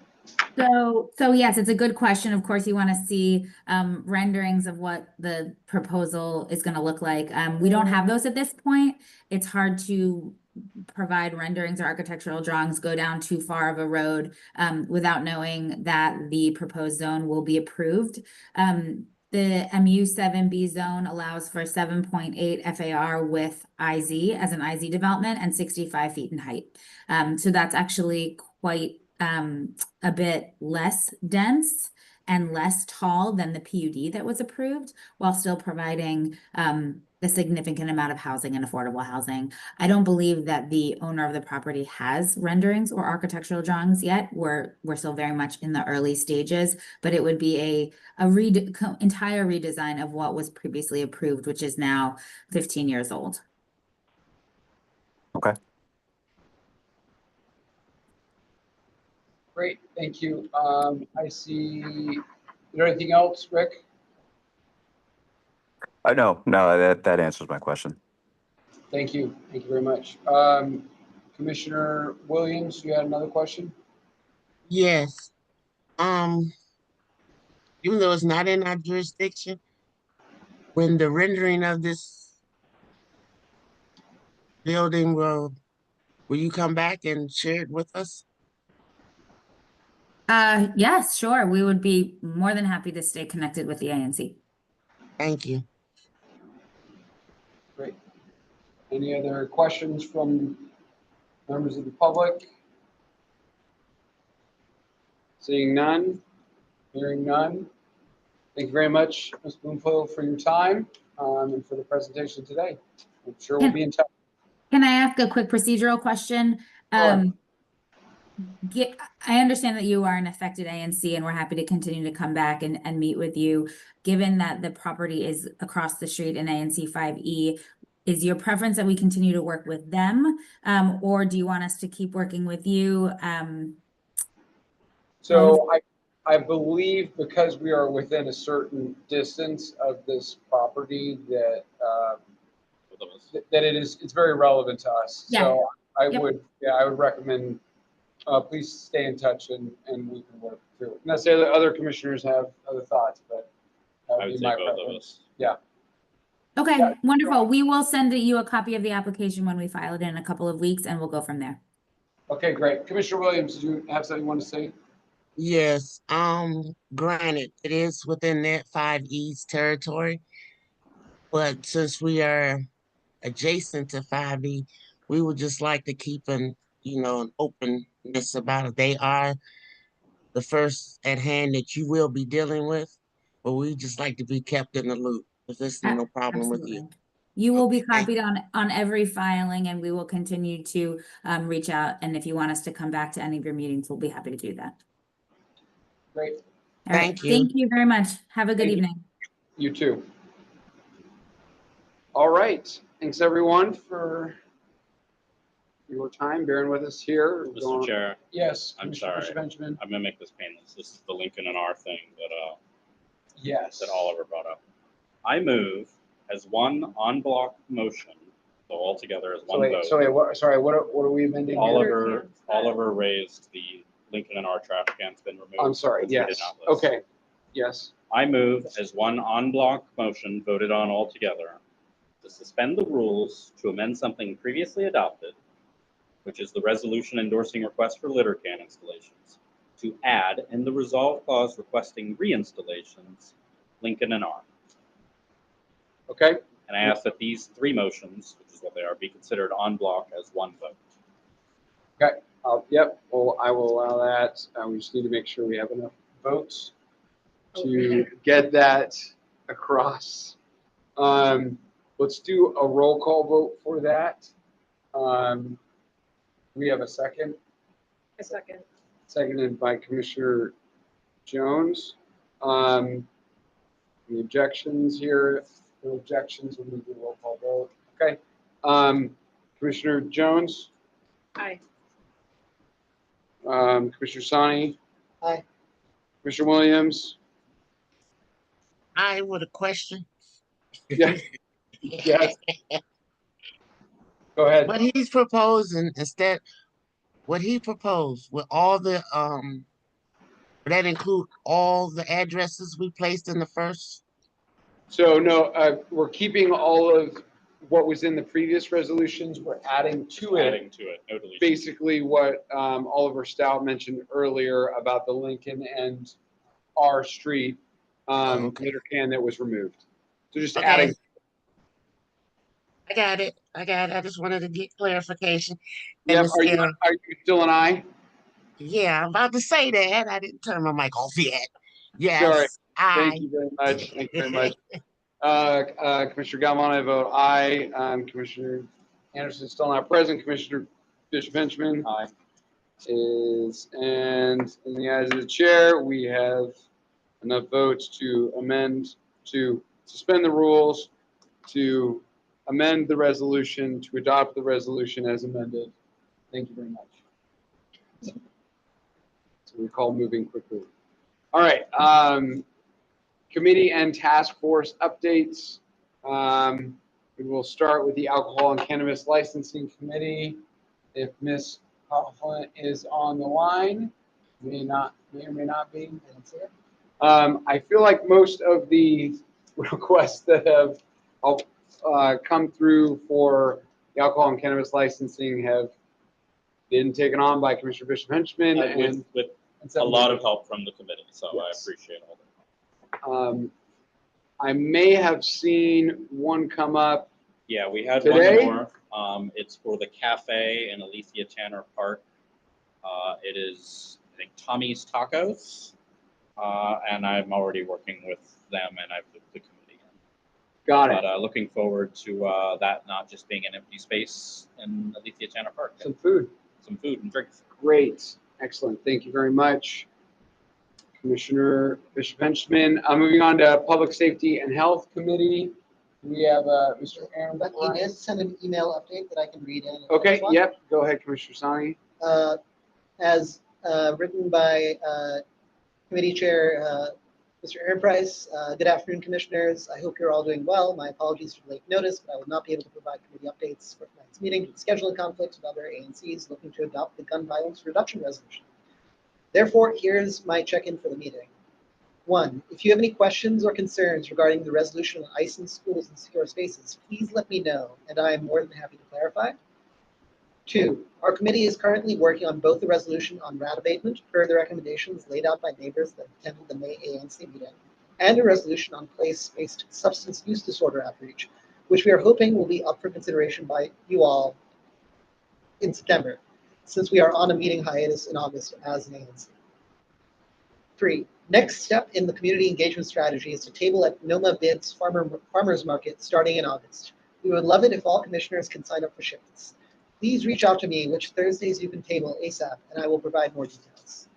So yes, it's a good question. Of course, you want to see renderings of what the proposal is going to look like. We don't have those at this point. It's hard to provide renderings or architectural drawings, go down too far of a road without knowing that the proposed zone will be approved. The MU7B zone allows for 7.8 FAR with IZ as an IZ development and 65 feet in height. So that's actually quite a bit less dense and less tall than the PUD that was approved, while still providing a significant amount of housing and affordable housing. I don't believe that the owner of the property has renderings or architectural drawings yet. We're still very much in the early stages, but it would be a entire redesign of what was previously approved, which is now 15 years old. Okay. Great, thank you. I see, is there anything else, Rick? No, that answers my question. Thank you very much. Commissioner Williams, you had another question? Yes. Even though it's not in our jurisdiction, when the rendering of this building will you come back and share it with us? Yes, sure. We would be more than happy to stay connected with the ANC. Thank you. Great. Any other questions from members of the public? Seeing none, hearing none. Thank you very much, Ms. Bloomfield, for your time and for the presentation today. I'm sure we'll be in touch. Can I ask a quick procedural question? Sure. I understand that you are an affected ANC and we're happy to continue to come back and meet with you. Given that the property is across the street in ANC 5E, is your preference that we continue to work with them? Or do you want us to keep working with you? So I believe because we are within a certain distance of this property that it's very relevant to us. Yeah. So I would recommend please stay in touch and we can work through it. Not say that other commissioners have other thoughts, but that would be my preference. Yeah. Okay, Yeah. wonderful. We will send you a copy of the application when we file it in a couple of weeks and we'll go from there. Okay, great. Commissioner Williams, did you have something you want to say? Yes. Granted, it is within that 5E's territory, but since we are adjacent to 5E, we would just like to keep an openness about it. They are the first at hand that you will be dealing with, but we just like to be kept in the loop. If there's no problem with you. You will be copied on every filing and we will continue to reach out. And if you want us to come back to any of your meetings, we'll be happy to do that. Great. All right. Thank you. Thank you very much. Have a good evening. You too. All right. Thanks everyone for your time bearing with us here. Mr. Chair. Yes. I'm Commissioner sorry. Benjamin. I'm gonna make this painless. This is the Lincoln and R thing that Yes. that Oliver brought up. I move as one en bloc motion, so all together as one vote. What are we amending here? Oliver raised the Lincoln and R trash can's been removed. I'm sorry. which we did Yes. not list. Okay. Yes. I move as one en bloc motion voted on all together to suspend the rules to amend something previously adopted, which is the resolution endorsing requests for litter can installations, to add in the resolve clause requesting reinstallations, Lincoln and R. Okay. And I ask that these three motions, which is what they are, be considered en bloc as one vote. Okay. Yep. Well, I will allow that. We just need to make sure we have enough votes to get that across. Let's do a roll call vote for that. We have a second. A second. Seconded by Commissioner Jones. Any objections here? No objections. We'll do a roll call vote. Okay. Commissioner Jones. Aye. Commissioner Sani. Aye. Commissioner Williams. I with a question. Yes. Yes. Go ahead. What he's proposing instead, what he proposed with all the would that include all the addresses we placed in the first? So no, we're keeping all of what was in the previous resolutions. We're adding to it. No deletion. Basically what Oliver Stout mentioned earlier about the Lincoln and R Street Okay. litter can that was removed. So just Okay. adding. I got it. I just wanted to get clarification. And Yep. Ms. Are you still an aye? Yeah, I'm about to say that. I didn't turn my mic off yet. Sorry. Yes, Thank I. you very much. Thank you very much. Commissioner Galvin, I vote aye. Commissioner Anderson is still not present. Commissioner Bishop Benjamin Aye. and in the eyes of the chair, we have enough votes to suspend the rules, to amend the resolution, to adopt the resolution as amended. Thank you very much. So we call moving quickly. All right. Committee and task force updates. We will start with the Alcohol and Cannabis Licensing Committee. If Ms. Coughlin is on the line, may or may not be. I feel like most of the requests that have come through for the alcohol and cannabis licensing have been taken on by Commissioner Bishop Henchman with a lot of help from the committee, so Yes. I appreciate all that. I may have seen one come up. Yeah, we had Today? one more. It's for the cafe in Alicia Tanner Park. It is, I think, Tommy's Tacos, and I'm already working with them, and I've put the committee in. Got it. But looking forward to that not just being an empty space in Alicia Tanner Park. Some food. Some food and drinks. Great. Excellent. Thank you very much, Commissioner Bishop Henchman. Moving on to Public Safety and Health Committee. We have Mr. Aaron. But he did send an email update that I can read in. Okay, yep. Go ahead, Commissioner Sani. As written by Committee Chair Mr. Aaron Price. Good afternoon, Commissioners. I hope you're all doing well. My apologies for late notice, but I will not be able to provide committee updates for tonight's meeting due to scheduling conflicts with other ANCs looking to adopt the gun violence reduction resolution. Therefore, here's my check-in for the meeting. 1, if you have any questions or concerns regarding the resolution on ICE in schools and secure spaces, please let me know, and I am more than happy to clarify. 2, our committee is currently working on both the resolution on rat abatement per the recommendations laid out by neighbors that attended the May ANC meeting, and a resolution on place-based substance use disorder outreach, which we are hoping will be up for consideration by you all in September, since we are on a meeting hiatus in August as an ANC. 3, next step in the community engagement strategy is to table at NOMA Bids Farmers Market starting in August. We would love it if all commissioners can sign up for shifts. Please reach out to me which Thursdays you can table ASAP, and I will provide more details.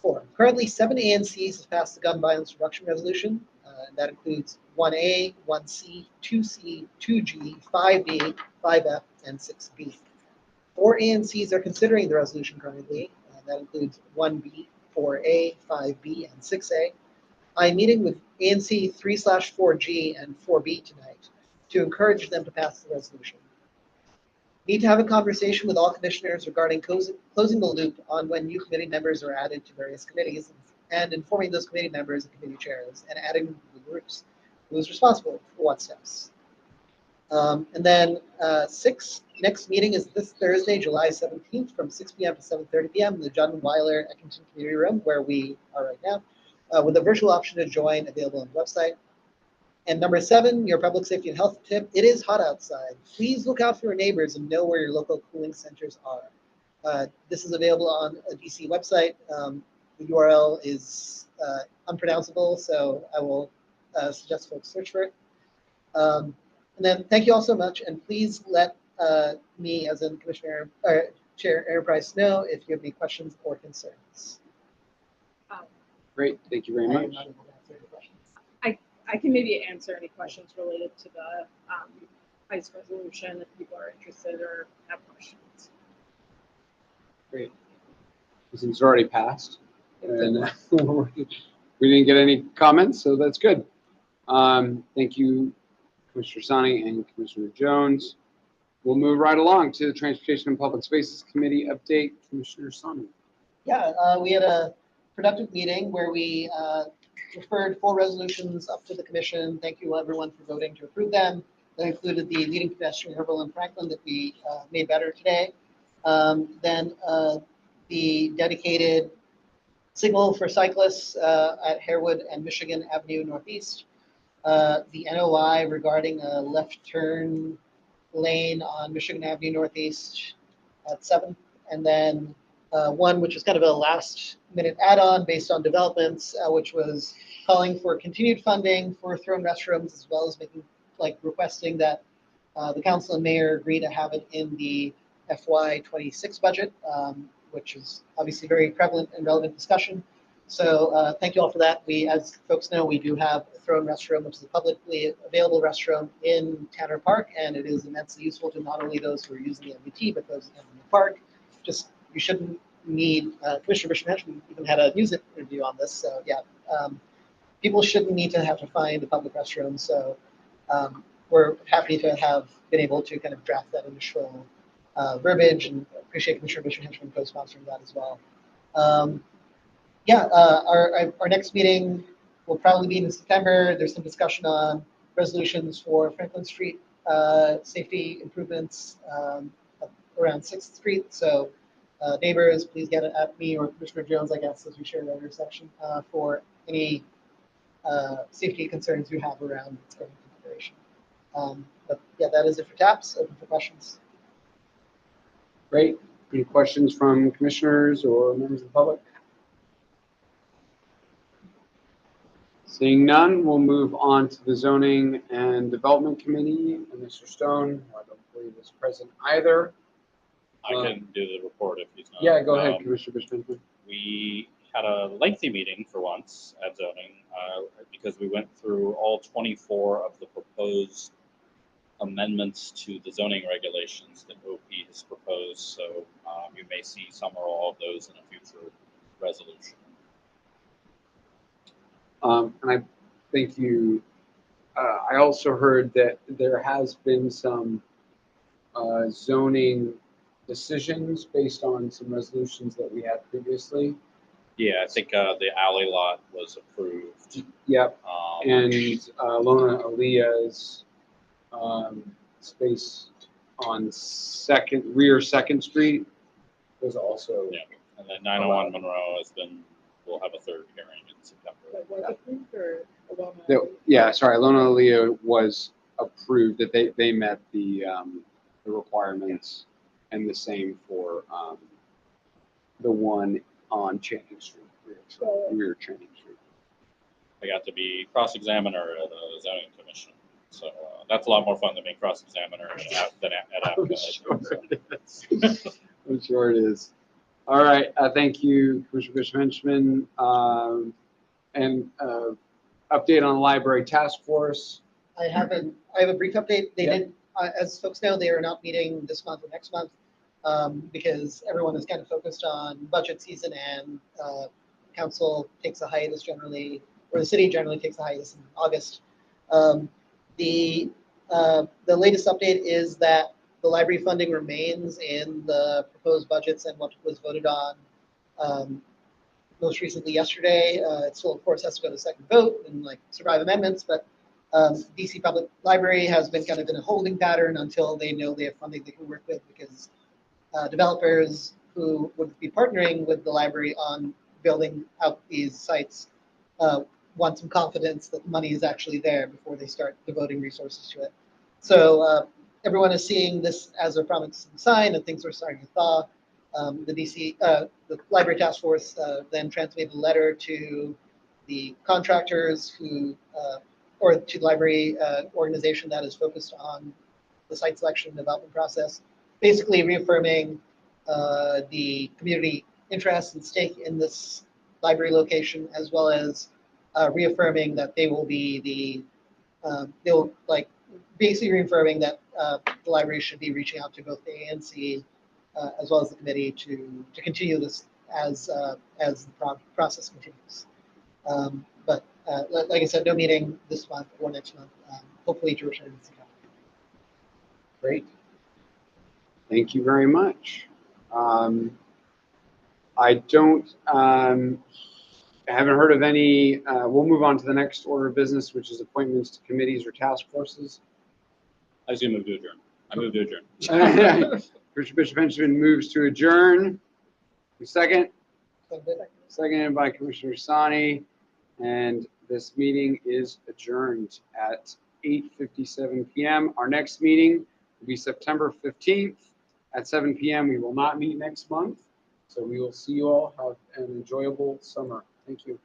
4, currently 7 ANCs have passed the gun violence reduction resolution. That includes 1A, 1C, 2C, 2G, 5B, 5F, and 6B. 4 ANCs are considering the resolution currently. That includes 1B, 4A, 5B, and 6A. I'm meeting with ANC 3/4G and 4B tonight to encourage them to pass the resolution. Need to have a conversation with all commissioners regarding closing the loop on when new committee members are added to various committees and informing those committee members and committee chairs and adding them to the groups who is responsible for what steps. And then 6, next meeting is this Thursday, July 17th from 6 p.m. to 7:30 p.m. in the John Weiler Eckington Community Room where we are right now, with a virtual option to join available on the website. And number 7, your public safety and health tip. It is hot outside. Please look out for your neighbors and know where your local cooling centers are. This is available on a DC website. The URL is unpronounceable, so I will suggest folks search for it. And then thank you all so much, and please let me, as in Commissioner Chair Aaron Price, know if you have any questions or concerns. Great, thank you very I am much. not able to answer any questions. I can maybe answer any questions related to the ICE resolution if people are interested or have questions. Great. Since it's already passed, and we didn't get any comments, so that's good. Thank you, Commissioner Sani and Commissioner Jones. We'll move right along to the Transportation and Public Spaces Committee update. Commissioner Sani. Yeah, we had a productive meeting where we referred 4 resolutions up to the commission. Thank you everyone for voting to approve them. That included the leading pedestrian interval in Franklin that we made better today. Then the dedicated signal for cyclists at Harewood and Michigan Avenue Northeast. The NOI regarding a left turn lane on Michigan Avenue Northeast at 7th, and then one which was kind of a last-minute add-on based on developments, which was calling for continued funding for thrown restrooms, as well as requesting that the council and mayor agree to have it in the FY26 budget, which is obviously very prevalent and relevant discussion. So thank you all for that. We, as folks know, we do have a thrown restroom, which is a publicly available restroom in Tanner Park, and it is immensely useful to not only those who are using the MBT, but those in the park. Just, you shouldn't need, Commissioner Bishop even had a music review on this, so yeah. People shouldn't need to have to find a public restroom, so we're happy to have been able to kind of draft that initial verbiage, and appreciate Commissioner Bishop co-sponsoring that as well. Our next meeting will probably be in September. There's some discussion on resolutions for Franklin Street safety improvements around 6th Street. So neighbors, please get it at me or Commissioner Jones, I guess, as we share that intersection for any safety concerns you have around its current configuration. But yeah, that is it for TAPS. Open for questions. Great. Any questions from commissioners or members of the public? Seeing none, we'll move on to the Zoning and Development Committee. And Mr. Stone, who I don't believe is present either. I can do the report if he's not. Yeah, go ahead, Commissioner Bishop. We had a lengthy meeting for once at zoning because we went through all 24 of the proposed amendments to the zoning regulations that OP has proposed. So you may see some or all of those in a future resolution. And I thank you. I also heard that there has been some zoning decisions based on some resolutions that we had previously. Yeah, I think the alley lot was approved. Yep. And Lona Aaliyah's space on rear Second Street was also. Yeah, and then 901 Monroe we'll have a third hearing in September. Yeah, sorry, Lona Aaliyah was approved that they met the requirements, and the same for the one on Channing Street, rear Channing Street. I got to be cross-examiner at the zoning commission, so that's a lot more fun than being cross-examiner than at I'm sure it is. All right, thank you, Commissioner Bishop-Henchman. And update on the library task force. I have a brief update. They did, as folks know, they are not meeting this month or next month because everyone is kind of focused on budget season, and council takes a hiatus generally, or the city generally takes a hiatus in August. The latest update is that the library funding remains in the proposed budgets and what was voted on most recently yesterday. It still, of course, has to go to second vote and survive amendments, but DC Public Library has been kind of in a holding pattern until they know they have funding they can work with, because developers who would be partnering with the library on building out these sites want some confidence that money is actually there before they start devoting resources to it. So everyone is seeing this as a promising sign, and things are starting to thaw. The Library Task Force then transmitted a letter to the contractors or to the library organization that is focused on the site selection and development process, basically reaffirming the community interest and stake in this library location, as well as reaffirming that they will be basically reaffirming that the library should be reaching out to both the ANC as well as the committee to continue this as the process continues. But like I said, no meeting this month or next month. Hopefully to return to September. Great. Thank you very much. I haven't heard of any. We'll move on to the next order of business, which is appointments to committees or task forces. I was going to move to adjourn. I move to adjourn. Bishop Benjamin moves to adjourn. Second. seconded by Commissioner Sani. And this meeting is adjourned at 8:57 p.m. Our next meeting will be September 15th at 7 p.m. We will not meet next month. So we will see you all. Have an enjoyable summer. Thank you.